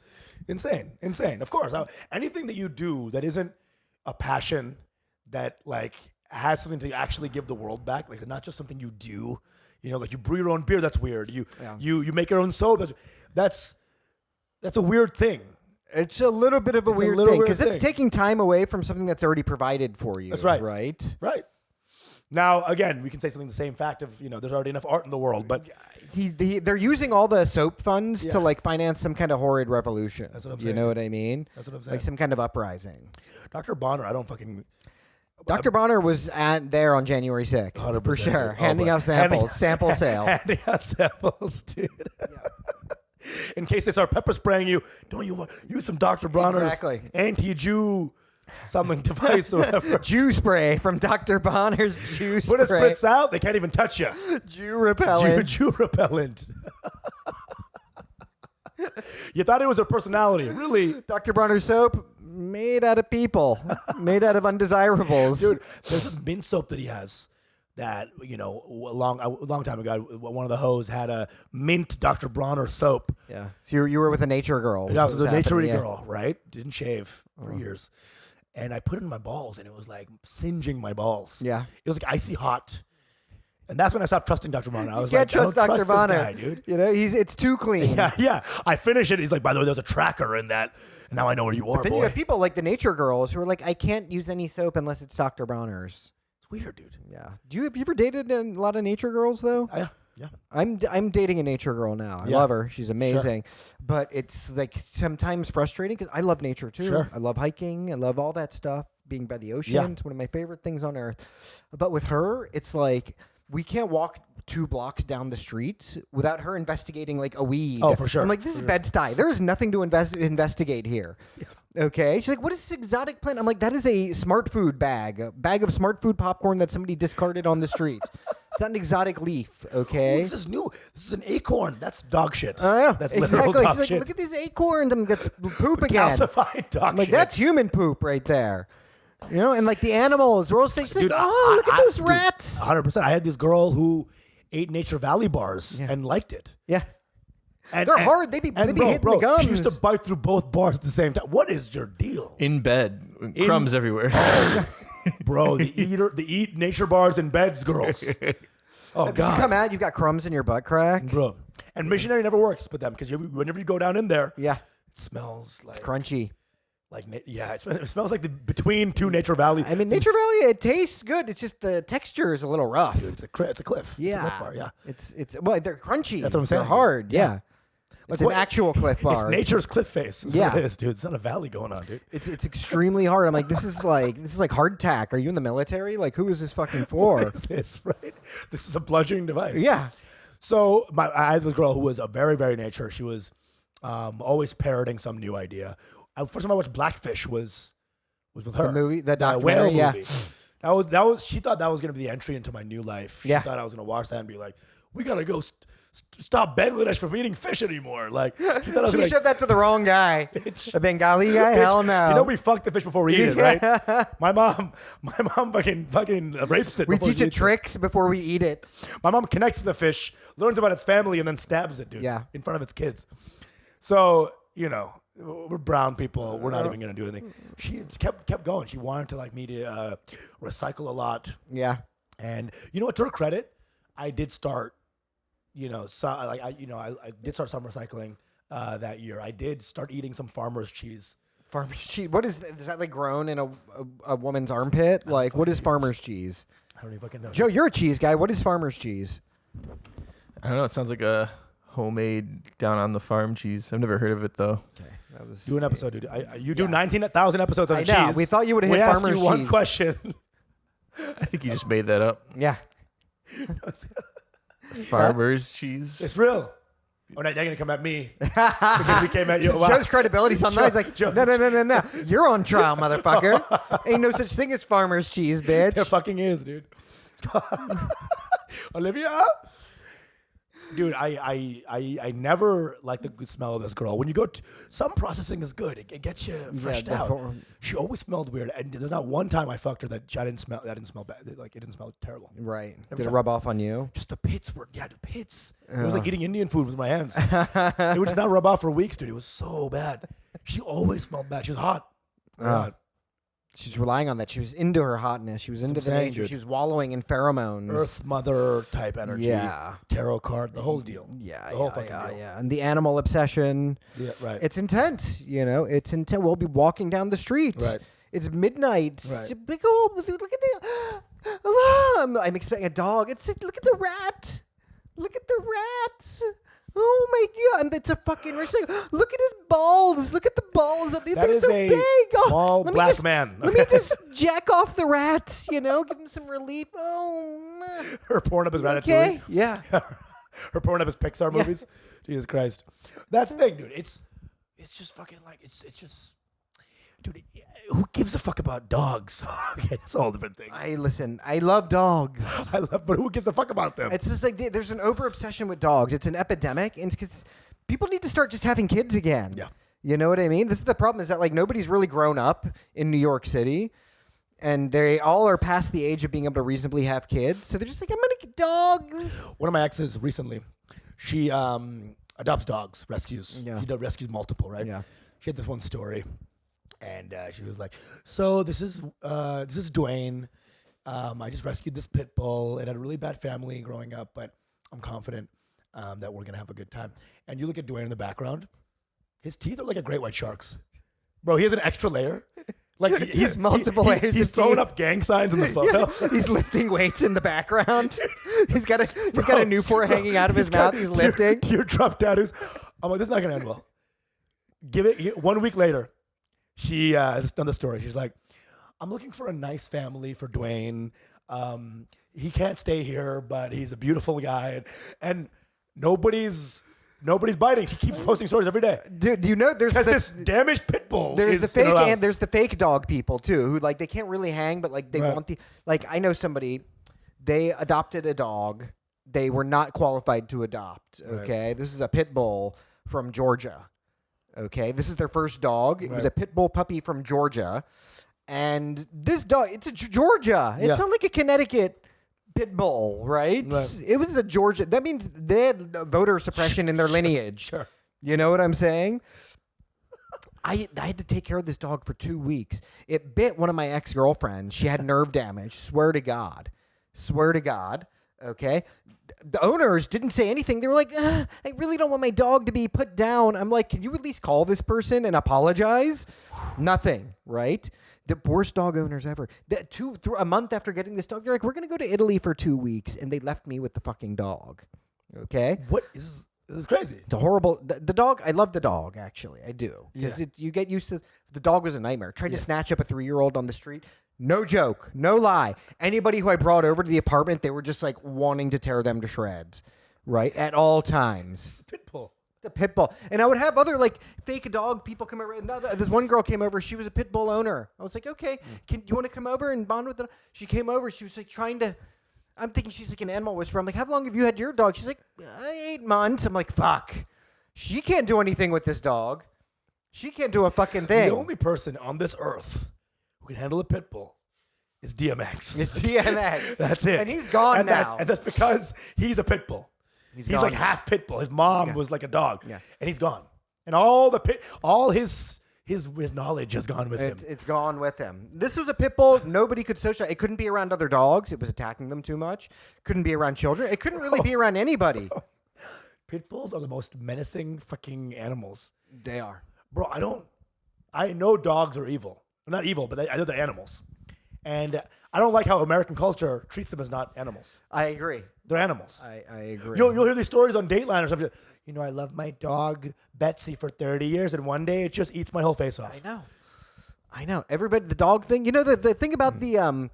Speaker 2: Insane. Of course. Anything that you do that isn't a passion that like has something to actually give the world back, like not just something you do. You know, like you brew your own beer. That's weird. You make your own soap. That's a weird thing.
Speaker 1: It's a little bit of a weird thing because it's taking time away from something that's already provided for you.
Speaker 2: That's right.
Speaker 1: Right.
Speaker 2: Now, again, we can say something the same fact of, there's already enough art in the world, but
Speaker 1: they're using all the soap funds to like finance some kind of horrid revolution.
Speaker 2: That's what I'm saying.
Speaker 1: You know what I mean?
Speaker 2: That's what I'm saying.
Speaker 1: Like some kind of uprising.
Speaker 2: Dr. Bonner,
Speaker 1: Dr. Bonner was there on January 6th,
Speaker 2: 100%,
Speaker 1: for sure,
Speaker 2: dude.
Speaker 1: handing out samples, sample sale.
Speaker 2: Handing out samples, dude. In case they start pepper spraying you, don't you use some Dr. Bonner's anti-Jew something device or whatever.
Speaker 1: Jew spray from Dr. Bonner's Jew spray.
Speaker 2: When it spritz out, they can't even touch you.
Speaker 1: Jew repellent.
Speaker 2: Jew repellent. You thought it was a personality. Really?
Speaker 1: Dr. Bonner's soap made out of people. Made out of undesirables.
Speaker 2: Dude, there's this mint soap that he has that, a long time ago, one of the hoes had a mint Dr. Bronner soap.
Speaker 1: Yeah. So you were with a nature girl.
Speaker 2: And I was a nature girl, right? Didn't shave for years. And I put it in my balls, and it was like singeing my balls.
Speaker 1: Yeah.
Speaker 2: It was like icy hot. And that's when I stopped trusting Dr. Bonner. I was
Speaker 1: can't
Speaker 2: like,
Speaker 1: trust
Speaker 2: I don't
Speaker 1: Dr.
Speaker 2: trust
Speaker 1: Bonner,
Speaker 2: this guy, dude.
Speaker 1: It's too clean.
Speaker 2: Yeah. I finish it. He's like, by the way, there's a tracker in that. And now I know where you are,
Speaker 1: Then
Speaker 2: boy.
Speaker 1: you have people like the nature girls who are like, I can't use any soap unless it's Dr. Bonner's.
Speaker 2: It's weird, dude.
Speaker 1: Yeah. Have you ever dated a lot of nature girls though?
Speaker 2: Yeah.
Speaker 1: I'm dating a nature girl now. I love her. She's amazing. But it's like sometimes frustrating because I love nature too.
Speaker 2: Sure.
Speaker 1: I love hiking. I love all that stuff. Being by the ocean.
Speaker 2: Yeah.
Speaker 1: It's one of my favorite things on earth. But with her, it's like we can't walk 2 blocks down the street without her investigating like a weed.
Speaker 2: Oh, for sure.
Speaker 1: I'm like, this is Bed-Stuy. There is nothing to investigate here. Yeah. Okay. She's like, what is this exotic plant? I'm like, that is a smart food bag. A bag of smart food popcorn that somebody discarded on the street. It's not an exotic leaf, okay?
Speaker 2: Ooh, this is new. This is an acorn. That's dog shit.
Speaker 1: Yeah,
Speaker 2: That's literal
Speaker 1: exactly.
Speaker 2: dog
Speaker 1: She's like,
Speaker 2: shit.
Speaker 1: look at these acorns. That's poop again.
Speaker 2: Calcified dog
Speaker 1: I'm like,
Speaker 2: shit.
Speaker 1: that's human poop right there. And like the animals, we're all saying, she's like, oh, look at those rats.
Speaker 2: 100%. I had this girl who ate Nature Valley bars and liked it.
Speaker 1: Yeah.
Speaker 2: And,
Speaker 1: They're hard. They be hitting the gums.
Speaker 2: She used to bite through both bars at the same time. What is your deal?
Speaker 3: In bed, crumbs everywhere.
Speaker 2: Bro, the eat nature bars in beds, girls. Oh,
Speaker 1: You
Speaker 2: God.
Speaker 1: come out, you've got crumbs in your butt crack.
Speaker 2: Bro. And missionary never works with them because whenever you go down in there,
Speaker 1: Yeah.
Speaker 2: it smells like...
Speaker 1: Crunchy.
Speaker 2: It smells like between two Nature Valley.
Speaker 1: I mean, Nature Valley, it tastes good. It's just the texture is a little rough.
Speaker 2: Dude, it's a cliff.
Speaker 1: Yeah.
Speaker 2: It's a cliff bar, yeah.
Speaker 1: Well, they're crunchy.
Speaker 2: That's what I'm saying.
Speaker 1: They're hard, yeah. It's an actual cliff bar.
Speaker 2: It's nature's cliff face. Is what it is, dude. It's not a valley going on, dude.
Speaker 1: It's extremely hard. I'm like, this is like hardtack. Are you in the military? Like, who is this fucking for?
Speaker 2: What is this, right? This is a bludgeoning device.
Speaker 1: Yeah.
Speaker 2: So I had this girl who was a very, very nature. She was always parroting some new idea. First time I watched Blackfish was with her.
Speaker 1: The movie, the
Speaker 2: whale
Speaker 1: documentary, yeah.
Speaker 2: movie. That was. She thought that was going to be the entry into my new life. She thought I was going to watch that and be like, we gotta go stop Bangladesh from eating fish anymore. Like she thought I was
Speaker 1: She
Speaker 2: like,
Speaker 1: showed that to the wrong guy.
Speaker 2: Bitch.
Speaker 1: A Bengali guy?
Speaker 2: Bitch,
Speaker 1: Hell no.
Speaker 2: You know we fuck the fish before we eat it, right? My mom fucking rapes it.
Speaker 1: We
Speaker 2: before
Speaker 1: teach
Speaker 2: she
Speaker 1: it
Speaker 2: eats
Speaker 1: tricks before we eat it.
Speaker 2: My mom connects to the fish, learns about its family, and then stabs it, dude.
Speaker 1: Yeah.
Speaker 2: In front of its kids. So, we're brown people. We're not even going to do anything. She kept going. She wanted to me to recycle a lot.
Speaker 1: Yeah.
Speaker 2: And what, to her credit, I did start, I did start some recycling that year. I did start eating some farmer's cheese.
Speaker 1: Farmer's cheese. What is that? Is that like grown in a woman's armpit? Like, what is farmer's cheese?
Speaker 2: I don't even fucking know.
Speaker 1: Joe, you're a cheese guy. What is farmer's cheese?
Speaker 3: I don't know. It sounds like a homemade down on the farm cheese. I've never heard of it though.
Speaker 1: Okay. That was
Speaker 2: Do an episode, dude. You do 19,000 episodes on
Speaker 1: I
Speaker 2: cheese.
Speaker 1: know. We thought you would have hit farmer's
Speaker 2: cheese. We asked you one
Speaker 1: cheese.
Speaker 2: question.
Speaker 3: I think you just made that up.
Speaker 1: Yeah.
Speaker 3: Farmer's cheese.
Speaker 2: It's real. Oh, now they're going to come at me because we came at you.
Speaker 1: Shows credibility sometimes. Like, no. You're on trial, motherfucker. Ain't no such thing as farmer's cheese, bitch.
Speaker 2: There fucking is, dude. Olivia? Dude, I never liked the good smell of this girl. When you go to, some processing is good. It gets you freshed out. She always smelled weird. And there's not one time I fucked her that I didn't smell bad. Like, it didn't smell terrible.
Speaker 1: Right.
Speaker 2: Every
Speaker 1: Did it
Speaker 2: time.
Speaker 1: rub off on you?
Speaker 2: Just the pits were, the pits. It was like eating Indian food with my hands. It would just not rub off for weeks, dude. It was so bad. She always smelled bad. She was hot. Very hot.
Speaker 1: She's relying on that. She was into her hotness. She was into the danger. She was wallowing in pheromones.
Speaker 2: Earth Mother type energy.
Speaker 1: Yeah.
Speaker 2: Tarot card, the whole deal.
Speaker 1: Yeah.
Speaker 2: The whole fucking deal.
Speaker 1: Yeah. And the animal obsession.
Speaker 2: Yeah, right.
Speaker 1: It's intense. It's intense. We'll be walking down the street.
Speaker 2: Right.
Speaker 1: It's midnight.
Speaker 2: Right.
Speaker 1: Big old, look at the alarm. I'm expecting a dog. Look at the rat. Look at the rat. Oh my god! And it's a fucking rich thing. Look at his balls. Look at the balls. They're
Speaker 2: is
Speaker 1: so
Speaker 2: a
Speaker 1: big.
Speaker 2: small black man.
Speaker 1: Let me just jack off the rat. Give him some relief. Oh,
Speaker 2: Her Pornhub is Ratatouille.
Speaker 1: okay. Yeah.
Speaker 2: Her Pornhub is Pixar movies. Jesus Christ. That's the thing, dude. It's just fucking like it's just, dude. Who gives a fuck about dogs? Okay, that's a whole different thing.
Speaker 1: I love dogs.
Speaker 2: But who gives a fuck about them?
Speaker 1: It's just like there's an over obsession with dogs. It's an epidemic, and it's 'cause people need to start just having kids again.
Speaker 2: Yeah.
Speaker 1: You know what I mean? This is the problem: is that like nobody's really grown up in New York City, and they all are past the age of being able to reasonably have kids. So they're just like, I'm gonna get dogs.
Speaker 2: One of my exes recently, she adopts dogs, rescues.
Speaker 1: Yeah.
Speaker 2: She rescues multiple, right?
Speaker 1: Yeah.
Speaker 2: She had this one story. And she was like, "So this is Dwayne. I just rescued this pit bull. It had a really bad family growing up, but I'm confident that we're gonna have a good time." And you look at Dwayne in the background; his teeth are like a great white shark's. Bro, he has an extra layer. Like he's
Speaker 1: multiple layers.
Speaker 2: He's
Speaker 1: of
Speaker 2: throwing
Speaker 1: teeth.
Speaker 2: up gang signs in the photo.
Speaker 1: He's lifting weights in the background. He's got a Newport hanging out of his mouth. He's lifting.
Speaker 2: Teardrop tattoos. I'm like, this is not gonna end well. Give it 1 week later. She has done the story. She's like, I'm looking for a nice family for Dwayne. He can't stay here, but he's a beautiful guy. And nobody's biting. She keeps posting stories every day.
Speaker 1: Dude, there's
Speaker 2: This damaged pit bull.
Speaker 1: There's
Speaker 2: is
Speaker 1: the
Speaker 2: in her
Speaker 1: fake
Speaker 2: house.
Speaker 1: and there's the fake dog people too, who like they can't really hang, but like they
Speaker 2: Right.
Speaker 1: want the like. I know somebody, they adopted a dog. They were not qualified to adopt. Okay, This is a pit bull from Georgia. Okay, this is their first dog. It was a pit bull puppy from Georgia, and this dog, it's a Georgia. It's not like a Connecticut pit bull, right? It was a Georgia. That means they had voter suppression in their lineage.
Speaker 2: Sure.
Speaker 1: You know what I'm saying? I had to take care of this dog for 2 weeks. It bit one of my ex-girlfriends. She had nerve damage. Swear to God. Okay. The owners didn't say anything. They were like, I really don't want my dog to be put down. I'm like, can you at least call this person and apologize? Nothing, right? The worst dog owners ever. A month after getting this dog, they're like, we're going to go to Italy for 2 weeks. And they left me with the fucking dog. Okay?
Speaker 2: What is this is crazy.
Speaker 1: It's a horrible. The dog. I love the dog. Actually, I do because you get used to. The dog was a nightmare. Tried to snatch up a 3-year-old on the street. No joke. No lie. Anybody who I brought over to the apartment, they were just like wanting to tear them to shreds, right? At all times.
Speaker 2: Pit bull.
Speaker 1: The pit bull. And I would have other like fake dog people come over. This one girl came over. She was a pit bull owner. I was like, okay, do you want to come over and bond with the? She came over. She was like trying to. I'm thinking she's like an animal whisperer. I'm like, how long have you had your dog? She's like, 8 months. I'm like, fuck. She can't do anything with this dog. She can't do a fucking thing.
Speaker 2: The only person on this earth who can handle a pit bull is DMX.
Speaker 1: It's DMX.
Speaker 2: That's it.
Speaker 1: And he's gone now.
Speaker 2: And that's because he's a pit bull. He's
Speaker 1: gone
Speaker 2: like
Speaker 1: now.
Speaker 2: half pit bull. His mom was like a dog.
Speaker 1: Yeah.
Speaker 2: And he's gone. And all his knowledge has gone with him.
Speaker 1: It's gone with him. This was a pit bull. Nobody could socialize. It couldn't be around other dogs. It was attacking them too much. Couldn't be around children. It couldn't really be around anybody.
Speaker 2: Pit bulls are the most menacing fucking animals.
Speaker 1: They are.
Speaker 2: Bro, I know dogs are evil. Not evil, but I know they're animals. And I don't like how American culture treats them as not animals.
Speaker 1: I agree.
Speaker 2: They're animals.
Speaker 1: I agree.
Speaker 2: You'll hear these stories on Dateline or something. You know, I love my dog Betsy for 30 years, and one day it just eats my whole face off.
Speaker 1: I know. Everybody, the dog thing. You know, the thing about the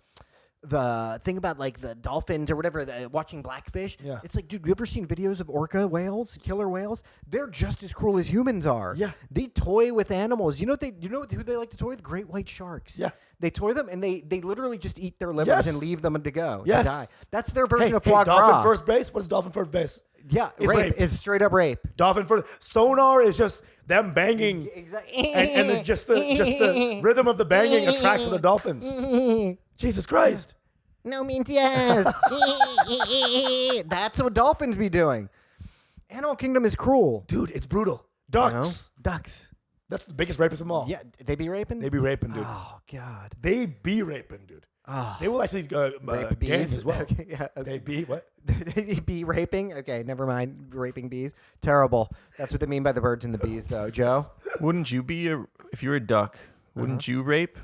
Speaker 1: the thing about like the dolphins or whatever, watching blackfish.
Speaker 2: Yeah.
Speaker 1: It's like, dude, you ever seen videos of orca whales, killer whales? They're just as cruel as humans are.
Speaker 2: Yeah.
Speaker 1: They toy with animals. You know who they like to toy with? Great white sharks.
Speaker 2: Yeah.
Speaker 1: They toy them and they literally just eat their livers
Speaker 2: Yes.
Speaker 1: and leave them to go.
Speaker 2: Yes.
Speaker 1: To die. That's their version of
Speaker 2: Hey,
Speaker 1: foie
Speaker 2: dolphin
Speaker 1: gras.
Speaker 2: first base. What is dolphin first base?
Speaker 1: Yeah,
Speaker 2: It's
Speaker 1: rape.
Speaker 2: rape.
Speaker 1: It's straight up rape.
Speaker 2: Dolphin first. Sonar is just them banging,
Speaker 1: Exactly.
Speaker 2: and just the rhythm of the banging attracts the dolphins. Jesus Christ.
Speaker 1: No means yes. That's what dolphins be doing. Animal Kingdom is cruel.
Speaker 2: Dude, it's brutal.
Speaker 1: You know?
Speaker 2: Ducks.
Speaker 1: Ducks.
Speaker 2: That's the biggest rapist of them all.
Speaker 1: Yeah, they be raping?
Speaker 2: They be raping, dude.
Speaker 1: Oh, God.
Speaker 2: They be raping, dude.
Speaker 1: Oh.
Speaker 2: They will actually
Speaker 1: Rape
Speaker 2: gangs
Speaker 1: bees
Speaker 2: as well.
Speaker 1: Okay, yeah, okay.
Speaker 2: They be what?
Speaker 1: They be raping? Okay, never mind. Raping bees. Terrible. That's what they mean by the birds and the bees, though. Joe?
Speaker 3: Wouldn't you be if you were a duck? Wouldn't you rape?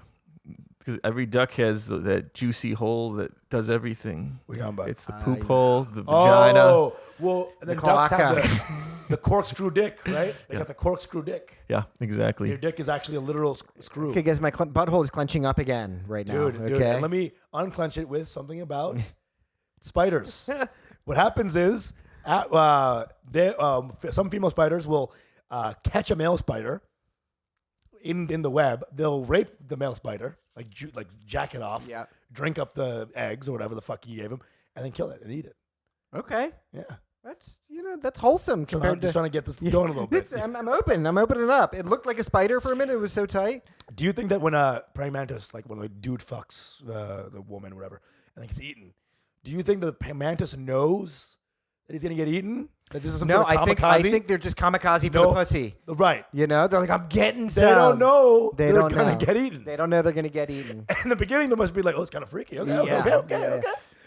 Speaker 3: Because every duck has that juicy hole that does everything.
Speaker 2: What are you talking about?
Speaker 3: It's the poop hole, the vagina.
Speaker 2: Oh, well, and then
Speaker 1: The
Speaker 2: ducks have
Speaker 1: cloaca.
Speaker 2: the corkscrew dick, right? They got the corkscrew dick.
Speaker 3: Yeah, exactly.
Speaker 2: Your dick is actually a literal screw.
Speaker 1: Okay, guys, my butthole is clenching up again right now.
Speaker 2: Dude,
Speaker 1: Okay.
Speaker 2: and let me unclench it with something about spiders. What happens is, some female spiders will catch a male spider in the web. They'll rape the male spider, like jack it off,
Speaker 1: Yeah.
Speaker 2: drink up the eggs or whatever the fuck you gave him, and then kill it and eat it.
Speaker 1: Okay.
Speaker 2: Yeah.
Speaker 1: That's wholesome
Speaker 2: So I'm
Speaker 1: compared
Speaker 2: just
Speaker 1: to.
Speaker 2: trying to get this going a little bit.
Speaker 1: I'm open. I'm opening up. It looked like a spider for a minute. It was so tight.
Speaker 2: Do you think that when a praying mantis, like when a dude fucks the woman or whatever, and then gets eaten, do you think the mantis knows that he's gonna get eaten? That this is some
Speaker 1: No,
Speaker 2: sort of
Speaker 1: I
Speaker 2: kamikaze?
Speaker 1: think they're just kamikaze for
Speaker 2: No.
Speaker 1: the pussy.
Speaker 2: Right.
Speaker 1: You know, they're like, I'm getting
Speaker 2: They
Speaker 1: some.
Speaker 2: don't know
Speaker 1: They
Speaker 2: they're
Speaker 1: don't
Speaker 2: gonna
Speaker 1: know.
Speaker 2: get eaten.
Speaker 1: They don't know they're gonna get eaten.
Speaker 2: In the beginning, they must be like, oh, it's kind of freaky. Okay,
Speaker 1: Yeah.
Speaker 2: okay,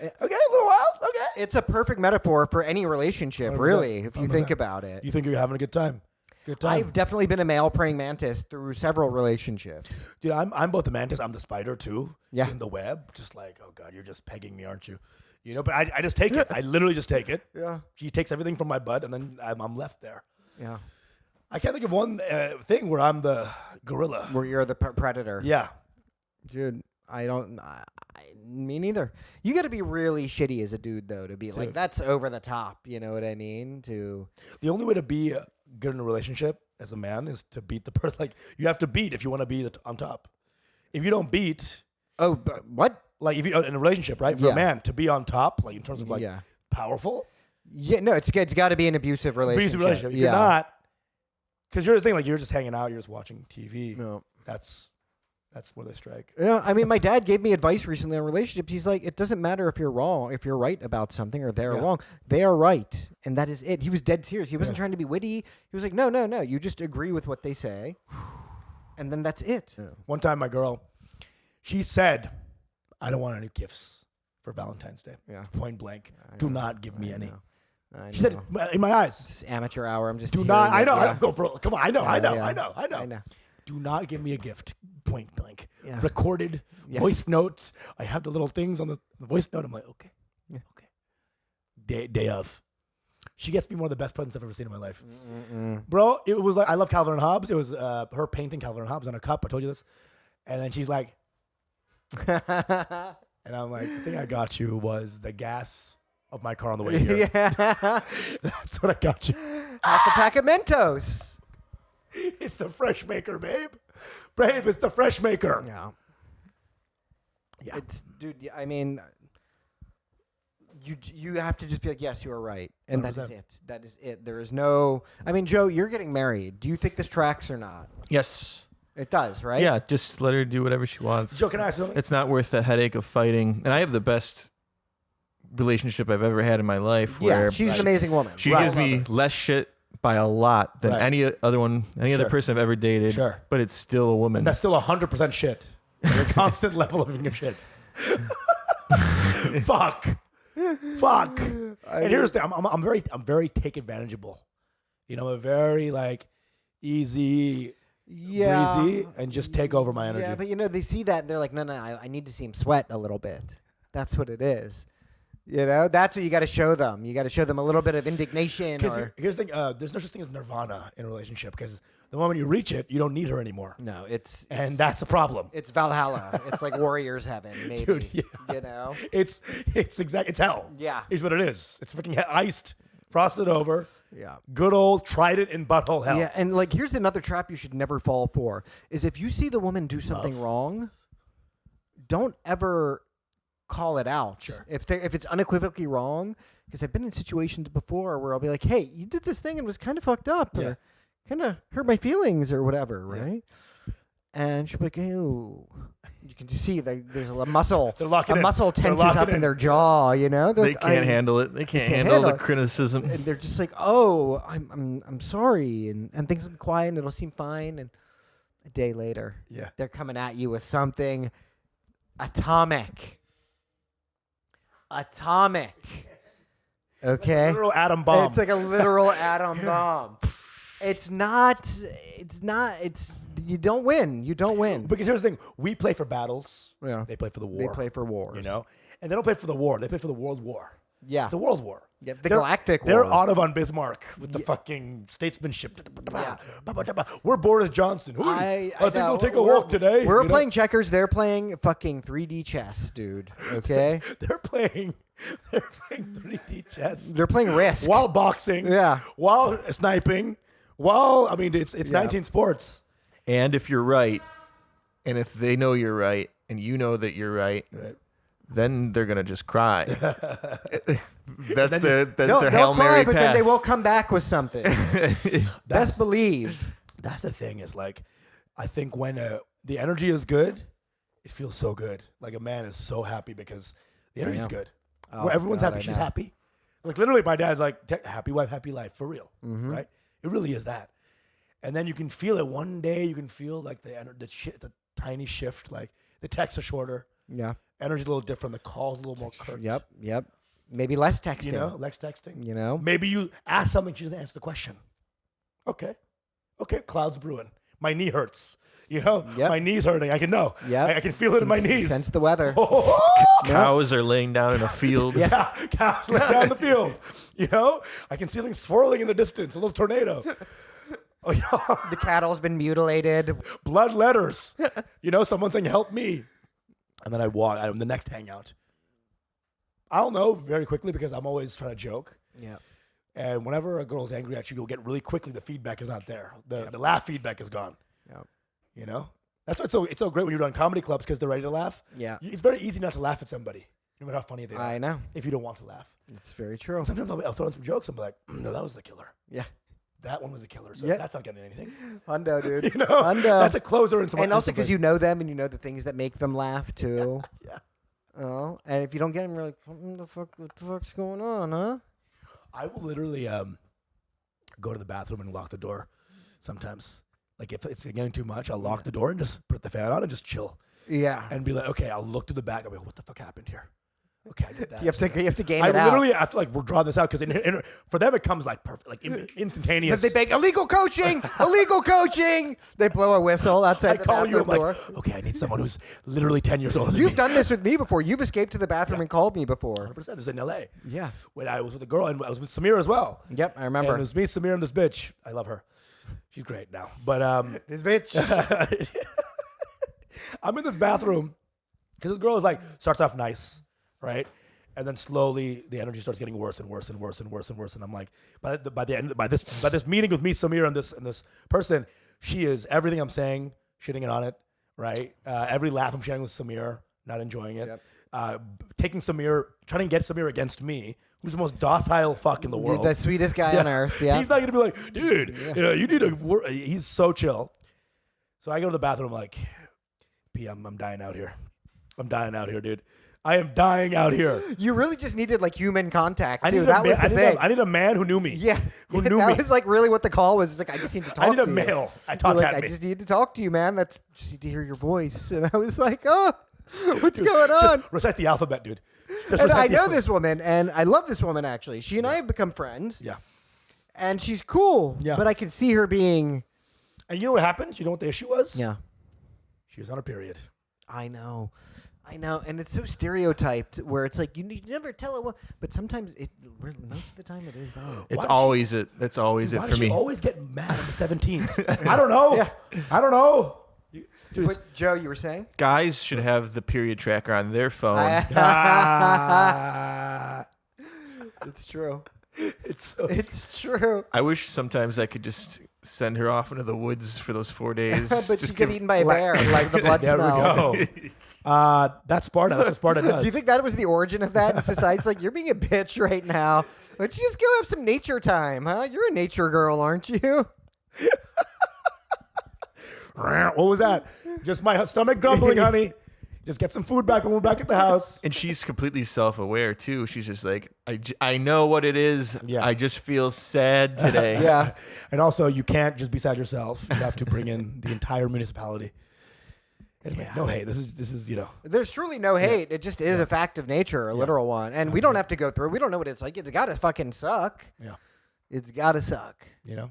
Speaker 1: Yeah.
Speaker 2: a little wild. Okay.
Speaker 1: It's a perfect metaphor for any relationship,
Speaker 2: 100%.
Speaker 1: really, if you think
Speaker 2: 100%.
Speaker 1: about it.
Speaker 2: You think you're having a good time? Good time.
Speaker 1: I've definitely been a male praying mantis through several relationships.
Speaker 2: Dude, I'm both the mantis. I'm the spider too.
Speaker 1: Yeah.
Speaker 2: In the web, just like, oh god, you're just pegging me, aren't you? You know, but I just take it. I literally just take it.
Speaker 1: Yeah.
Speaker 2: She takes everything from my butt, and then I'm left there.
Speaker 1: Yeah.
Speaker 2: I can't think of one thing where I'm the gorilla.
Speaker 1: Where you're the predator.
Speaker 2: Yeah.
Speaker 1: Dude, me neither. You got to be really shitty as a dude, though, to be like, that's over the top. You know what I mean?
Speaker 2: The only way to be good in a relationship as a man is to beat the person. Like, you have to beat if you want to be on top. If you don't beat,
Speaker 1: Oh, but what?
Speaker 2: like, if you in a relationship, right? For
Speaker 1: Yeah.
Speaker 2: a man to be on top, like in terms of like
Speaker 1: Yeah.
Speaker 2: powerful,
Speaker 1: Yeah, no, it's got to be an abusive relationship.
Speaker 2: If you're not, because you're the thing, like you're just hanging out, you're just watching TV.
Speaker 1: No.
Speaker 2: That's where they strike.
Speaker 1: Yeah, I mean, my dad gave me advice recently on relationships. He's like, it doesn't matter if you're wrong, if you're right about something or they're wrong. They are right, and that is it. He was dead serious. He wasn't trying to be witty. He was like, no. You just agree with what they say, and then that's it. Yeah.
Speaker 2: One time, my girl, she said, "I don't want any gifts for Valentine's Day."
Speaker 1: Yeah.
Speaker 2: Point blank. Do not give me any.
Speaker 1: I
Speaker 2: She said
Speaker 1: know.
Speaker 2: it in my eyes.
Speaker 1: It's amateur hour. I'm just
Speaker 2: Do not.
Speaker 1: hearing
Speaker 2: I know.
Speaker 1: it,
Speaker 2: I
Speaker 1: yeah.
Speaker 2: go, bro. Come on. I know. I
Speaker 1: Yeah.
Speaker 2: know. I know.
Speaker 1: I know.
Speaker 2: Do not give me a gift. Point blank.
Speaker 1: Yeah.
Speaker 2: Recorded voice note. I have the little things on the voice note. I'm like, okay.
Speaker 1: Yeah.
Speaker 2: Okay. Day of. She gets me one of the best presents I've ever seen in my life. Bro, it was like, I love Calvin and Hobbes. It was her painting Calvin and Hobbes on a cup. I told you this. And then she's like, and I'm like, the thing I got you was the gas of my car on the way here.
Speaker 1: Yeah.
Speaker 2: That's what I got you.
Speaker 1: Half a pack of Mentos.
Speaker 2: It's the fresh maker, babe. Babe, it's the fresh maker.
Speaker 1: Yeah.
Speaker 2: Yeah.
Speaker 1: It's, dude, I mean, you have to just be like, yes, you are right. And that is
Speaker 2: 100%.
Speaker 1: it. That is it. There is no, I mean, Joe, you're getting married. Do you think this tracks or not?
Speaker 3: Yes.
Speaker 1: It does, right?
Speaker 3: Yeah, just let her do whatever she wants.
Speaker 2: Joe, can I ask something?
Speaker 3: It's not worth the headache of fighting. And I have the best relationship I've ever had in my life.
Speaker 1: Yeah,
Speaker 3: Where
Speaker 1: she's an amazing woman.
Speaker 3: she
Speaker 2: Right.
Speaker 3: gives me less shit by a lot than
Speaker 2: Right.
Speaker 3: any other
Speaker 2: Sure.
Speaker 3: person I've ever dated.
Speaker 2: Sure.
Speaker 3: But it's still a woman.
Speaker 2: And that's still 100% shit. Your constant level of being shit. Fuck. And here's the thing. I'm very take advantageable. You know, I'm very like easy, breezy, and just take over my energy.
Speaker 1: Yeah, but you know, they see that and they're like, no, I need to see him sweat a little bit. That's what it is. You know, that's what you got to show them. You got to show them a little bit of indignation.
Speaker 2: Because
Speaker 1: Or
Speaker 2: here's the thing: there's no such thing as nirvana in a relationship. Because The moment you reach it, you don't need her anymore.
Speaker 1: No,
Speaker 2: And that's the problem.
Speaker 1: It's Valhalla. It's like Warrior's Heaven, maybe.
Speaker 2: Dude, yeah.
Speaker 1: You know?
Speaker 2: It's hell.
Speaker 1: Yeah.
Speaker 2: Is what it is. It's freaking iced, frosted over.
Speaker 1: Yeah.
Speaker 2: Good old trident in butthole hell.
Speaker 1: Yeah, and like here's another trap you should never fall for is if you see the woman do something wrong, don't ever call it out.
Speaker 2: Sure.
Speaker 1: If it's unequivocally wrong, because I've been in situations before where I'll be like, "Hey, you did this thing and it was kind of fucked up, or kind of hurt my feelings, or whatever," right? And she'll be like, "Ew." You can see there's a muscle. A muscle tenses up in their jaw. You know,
Speaker 3: They can't handle it. They can't handle the criticism.
Speaker 1: And they're just like, "Oh, I'm sorry," and things will be quiet and it'll seem fine. And a day later, they're coming at you with something atomic. Okay,
Speaker 2: Literal atom bomb.
Speaker 1: It's like a literal atom bomb. It's not. You don't win. You don't win.
Speaker 2: Because here's the thing: we play for battles.
Speaker 1: Yeah.
Speaker 2: They play for the war.
Speaker 1: They play for wars.
Speaker 2: You know, and they don't play for the war. They play for the world war.
Speaker 1: Yeah.
Speaker 2: It's a world war.
Speaker 1: Yeah, the galactic war.
Speaker 2: They're Otto von Bismarck with the fucking statesmanship. We're Boris Johnson. I think we'll take a walk today.
Speaker 1: We're playing checkers. They're playing fucking 3D chess, dude. Okay.
Speaker 2: They're playing 3D chess.
Speaker 1: They're playing Risk.
Speaker 2: While boxing.
Speaker 1: Yeah.
Speaker 2: While sniping. It's 19 sports.
Speaker 3: And if you're right, and if they know you're right, and you know that you're right, then they're gonna just cry. That's their Hail Mary
Speaker 1: cry, but
Speaker 3: pass.
Speaker 1: then they will come back with something. Best believe.
Speaker 2: That's the thing is like, I think when the energy is good, it feels so good. Like a man is so happy because the energy's good. Where everyone's happy, she's happy. Like literally, my dad's like, happy wife, happy life, for real, right? It really is that. And then you can feel it one day. You can feel like the tiny shift. Like the texts are shorter.
Speaker 1: Yeah.
Speaker 2: Energy's a little different. The call's a little more curt.
Speaker 1: Yep. Maybe less texting.
Speaker 2: You know, less texting.
Speaker 1: You know.
Speaker 2: Maybe you ask something, she doesn't answer the question. Okay, clouds brewing. My knee hurts. You know, my knee's hurting. I can know. Yeah, I can feel it in my knees.
Speaker 1: Sense the weather.
Speaker 3: Cows are laying down in a field.
Speaker 2: Cows laying down in the field. You know, I can see things swirling in the distance. A little tornado.
Speaker 1: The cattle's been mutilated.
Speaker 2: Blood letters. You know, someone saying, "Help me." And then I walk. I'm the next hangout. I'll know very quickly because I'm always trying to joke.
Speaker 1: Yeah.
Speaker 2: And whenever a girl's angry at you, you'll get really quickly. The feedback is not there. The laugh feedback is gone.
Speaker 1: Yeah.
Speaker 2: You know, that's why it's so great when you're on comedy clubs because they're ready to laugh.
Speaker 1: Yeah.
Speaker 2: It's very easy not to laugh at somebody, no matter how funny they are.
Speaker 1: I know.
Speaker 2: If you don't want to laugh.
Speaker 1: It's very true.
Speaker 2: Sometimes I'll throw in some jokes. I'm like, no, that was the killer.
Speaker 1: Yeah.
Speaker 2: That one was the killer. So that's not getting anything.
Speaker 1: Hundo, dude.
Speaker 2: You know,
Speaker 1: Hundo.
Speaker 2: that's a closer into
Speaker 1: and also because you know them and you know the things that make them laugh too.
Speaker 2: Yeah.
Speaker 1: Oh, and if you don't get them, you're like, what the fuck's going on, huh?
Speaker 2: I will literally go to the bathroom and lock the door sometimes. Like if it's getting too much, I'll lock the door and just put the fan on and just chill.
Speaker 1: Yeah.
Speaker 2: And be like, okay, I'll look to the back. I'll be like, what the fuck happened here? Okay, I did that.
Speaker 1: You have to game it out.
Speaker 2: I feel like we're drawing this out because for them it comes like perfect, like instantaneous.
Speaker 1: But they beg illegal coaching, illegal coaching. They blow a whistle outside the bathroom door.
Speaker 2: Like, okay, I need someone who's literally 10 years older than
Speaker 1: You've
Speaker 2: me.
Speaker 1: done this with me before. You've escaped to the bathroom and called me before.
Speaker 2: 100%. This is in L.A.
Speaker 1: Yeah.
Speaker 2: When I was with a girl and I was with Samir as well.
Speaker 1: Yep, I remember.
Speaker 2: And it was me, Samir, and this bitch. I love her. She's great now. But
Speaker 1: this bitch.
Speaker 2: I'm in this bathroom because this girl is like starts off nice, right? And then slowly the energy starts getting worse and worse and worse and worse and worse. And I'm like, by this meeting with me, Samir, and this person, she is everything I'm saying, shitting it on it, right? Every laugh I'm sharing with Samir, not enjoying it. Yep. Taking Samir, trying to get Samir against me, who's the most docile fuck in the world.
Speaker 1: The sweetest guy on earth. Yeah.
Speaker 2: He's not gonna be like, dude, you know, you need to. He's so chill. So I go to the bathroom like, P, I'm dying out here. I'm dying out here, dude. I am dying out here.
Speaker 1: You really just needed like human contact too. That was the thing.
Speaker 2: I need a man who knew me.
Speaker 1: Yeah,
Speaker 2: who knew me.
Speaker 1: That was like really what the call was. It's like I just need to talk to you.
Speaker 2: I need a male. I talk
Speaker 1: like,
Speaker 2: at me.
Speaker 1: I just need to talk to you, man. Just need to hear your voice. And I was like, oh, what's going on?
Speaker 2: Just recite the alphabet, dude.
Speaker 1: And I know this woman, and I love this woman actually. She and I have become friends.
Speaker 2: Yeah.
Speaker 1: And she's cool.
Speaker 2: Yeah.
Speaker 1: But I can see her being.
Speaker 2: And you know what happened? You know what the issue was?
Speaker 1: Yeah.
Speaker 2: She was on her period.
Speaker 1: I know. I know, and it's so stereotyped where it's like you never tell it, but sometimes most of the time it is though.
Speaker 3: It's always it. That's always it for me.
Speaker 2: Why does she always get mad on the 17th? I don't know. Yeah. I don't know. Dude,
Speaker 1: What, Joe, you were saying?
Speaker 3: Guys should have the period tracker on their phone.
Speaker 1: It's true.
Speaker 2: It's
Speaker 1: true.
Speaker 3: I wish sometimes I could just send her off into the woods for those 4 days.
Speaker 1: But she'd get eaten by a bear, like the blood smell.
Speaker 2: There we go. That's Sparta. That's what Sparta does.
Speaker 1: Do you think that was the origin of that in society? It's like, you're being a bitch right now. Why don't you just go have some nature time, huh? You're a nature girl, aren't you?
Speaker 2: What was that? Just my stomach grumbling, honey. Just get some food back when we're back at the house.
Speaker 3: And she's completely self-aware, too. She's just like, I know what it is.
Speaker 2: Yeah.
Speaker 3: I just feel sad today.
Speaker 1: Yeah.
Speaker 2: And also, you can't just be sad yourself. You have to bring in the entire municipality. Anyway, no hate. This is
Speaker 1: There's truly no hate. It just is a fact of nature, a literal one. And we don't have to go through. We don't know what it's like. It's got to fucking suck.
Speaker 2: Yeah.
Speaker 1: It's got to suck.
Speaker 2: You know?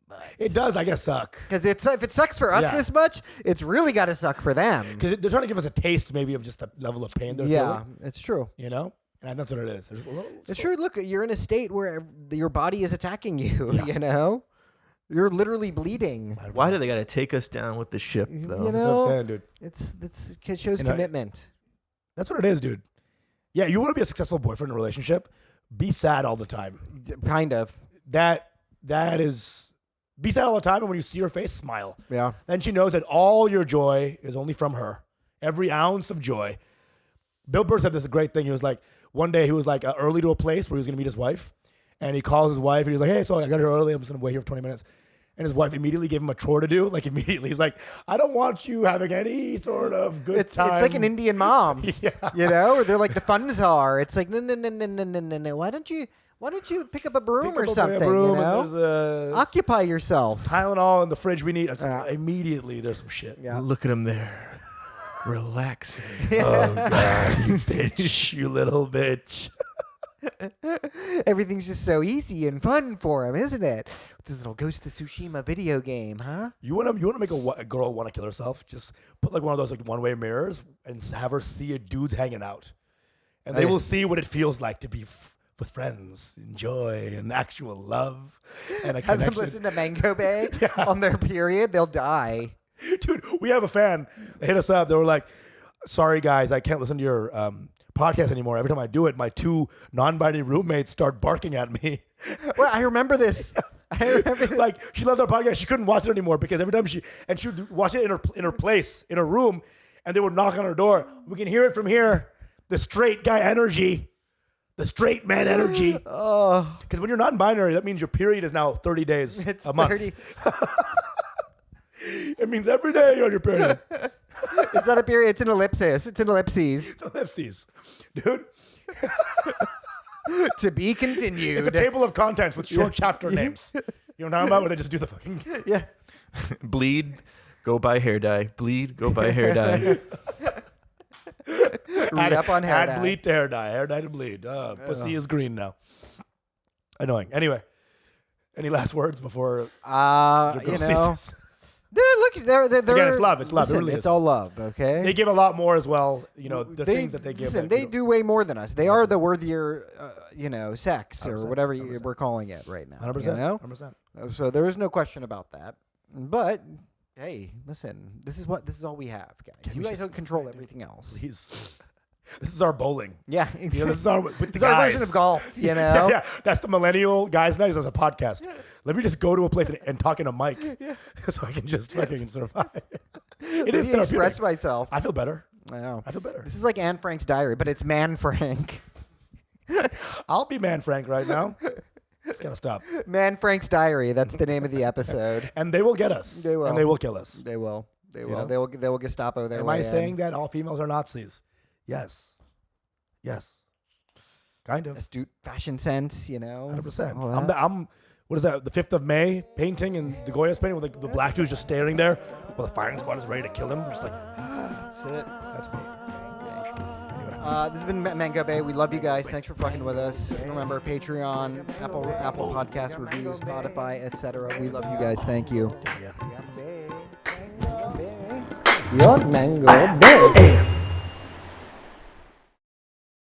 Speaker 1: But
Speaker 2: It does, I guess, suck.
Speaker 1: Because if it sucks for us this much, it's really got to suck for them.
Speaker 2: Because they're trying to give us a taste, maybe, of just the level of pain they're feeling.
Speaker 1: It's true.
Speaker 2: And that's what it is. There's a little,
Speaker 1: It's true. Look, you're in a state where your body is attacking you,
Speaker 2: Yeah.
Speaker 1: You're literally bleeding.
Speaker 3: Why do they got to take us down with the ship, though?
Speaker 1: You
Speaker 2: That's
Speaker 1: know,
Speaker 2: what I'm saying, dude.
Speaker 1: it shows commitment.
Speaker 2: That's what it is, dude. Yeah, you want to be a successful boyfriend in a relationship, be sad all the time.
Speaker 1: Kind of.
Speaker 2: That is... Be sad all the time, and when you see her face, smile.
Speaker 1: Yeah.
Speaker 2: Then she knows that all your joy is only from her. Every ounce of joy. Bill Burr said this great thing. He was like, one day he was like early to a place where he was going to meet his wife. And he calls his wife, and he's like, hey, so I got here early. I'm just going to wait here for 20 minutes. And his wife immediately gave him a chore to do. Like, immediately. He's like, I don't want you having any sort of good time.
Speaker 1: It's like an Indian mom.
Speaker 2: Yeah.
Speaker 1: Or they're like the fun czar. It's like, no. Why don't you pick up a broom or something? Occupy yourself.
Speaker 2: Tylenol in the fridge we need. Immediately, there's some shit.
Speaker 1: Yeah.
Speaker 3: Look at him there. Relaxing.
Speaker 2: Oh, God, you bitch. You little bitch.
Speaker 1: Everything's just so easy and fun for him, isn't it? This little Ghost of Tsushima video game, huh?
Speaker 2: You want to make a girl want to kill herself? Just put like one of those like one-way mirrors and have her see a dude's hanging out. And they will see what it feels like to be with friends, enjoy, and actual love. And a
Speaker 1: Have them
Speaker 2: connection.
Speaker 1: listen to Mangobae on their period. They'll die.
Speaker 2: Dude, we have a fan. They hit us up. They were like, sorry, guys, I can't listen to your podcast anymore. Every time I do it, my 2 non-binary roommates start barking at me.
Speaker 1: Well, I remember this.
Speaker 2: Like, she loves our podcast. She couldn't watch it anymore because every time she would watch it in her place, in her room, and they would knock on her door. We can hear it from here. The straight guy energy. The straight man energy.
Speaker 1: Oh.
Speaker 2: Because when you're non-binary, that means your period is now 30 days a month.
Speaker 1: 30.
Speaker 2: It means every day you're on your period.
Speaker 1: It's not a period. It's an ellipsis. It's an ellipses.
Speaker 2: It's ellipses. Dude.
Speaker 1: To be continued.
Speaker 2: It's a table of contents with short chapter names. You know what I'm talking about? Where they just do the fucking...
Speaker 1: Yeah.
Speaker 3: Bleed, go buy hair dye. Bleed, go buy hair dye.
Speaker 1: Read up on hair
Speaker 2: add
Speaker 1: dye.
Speaker 2: bleed to hair dye. Hair dye to bleed. Pussy is green now. Annoying. Anyway, any last words before your girl sees this?
Speaker 1: Look, they're
Speaker 2: Again, it's love. It's love. It
Speaker 1: Listen,
Speaker 2: really
Speaker 1: it's
Speaker 2: is.
Speaker 1: all love, okay?
Speaker 2: They give a lot more as well. The things that they give.
Speaker 1: Listen,
Speaker 2: like,
Speaker 1: they do way more than us. They are the worthier, sex or
Speaker 2: 100%,
Speaker 1: whatever
Speaker 2: 100%.
Speaker 1: we're calling it right now.
Speaker 2: 100%.
Speaker 1: You know?
Speaker 2: 100%.
Speaker 1: So there is no question about that. But hey, listen, this is all we have, guys. You guys don't control everything else.
Speaker 2: Please. This is our bowling.
Speaker 1: Yeah,
Speaker 2: This is our with the
Speaker 1: it's our
Speaker 2: guys.
Speaker 1: version of golf. You know.
Speaker 2: Yeah, that's the millennial guys' night as a podcast. Let me just go to a place and talk in a mic, so I can just fucking survive. It is
Speaker 1: Let me express
Speaker 2: therapeutic.
Speaker 1: myself.
Speaker 2: I feel better.
Speaker 1: I know.
Speaker 2: I feel better.
Speaker 1: This is like Anne Frank's diary, but it's Man Frank.
Speaker 2: I'll be Man Frank right now. It's gotta stop.
Speaker 1: Man Frank's diary. That's the name of the episode.
Speaker 2: And they will get us.
Speaker 1: They will.
Speaker 2: And they will kill us.
Speaker 1: They will. They will.
Speaker 2: know?
Speaker 1: They will Gestapo their
Speaker 2: Am
Speaker 1: way
Speaker 2: I
Speaker 1: in.
Speaker 2: saying that all females are Nazis? Yes. Yes. Kind of.
Speaker 1: Astute fashion sense, you know.
Speaker 2: 100%.
Speaker 1: All that.
Speaker 2: I'm what is that? The 5th of May painting and the Goya's painting with the black dude's just staring there while the firing squad is ready to kill him. Just like,
Speaker 1: That's it.
Speaker 2: that's me. Anyway.
Speaker 1: This has been Mangobae. We love you guys. Thanks for fucking with us. Remember, Patreon, Apple Podcast reviews, Spotify, etc. We love you guys. Thank you.
Speaker 2: Yeah.
Speaker 1: your Mangobae.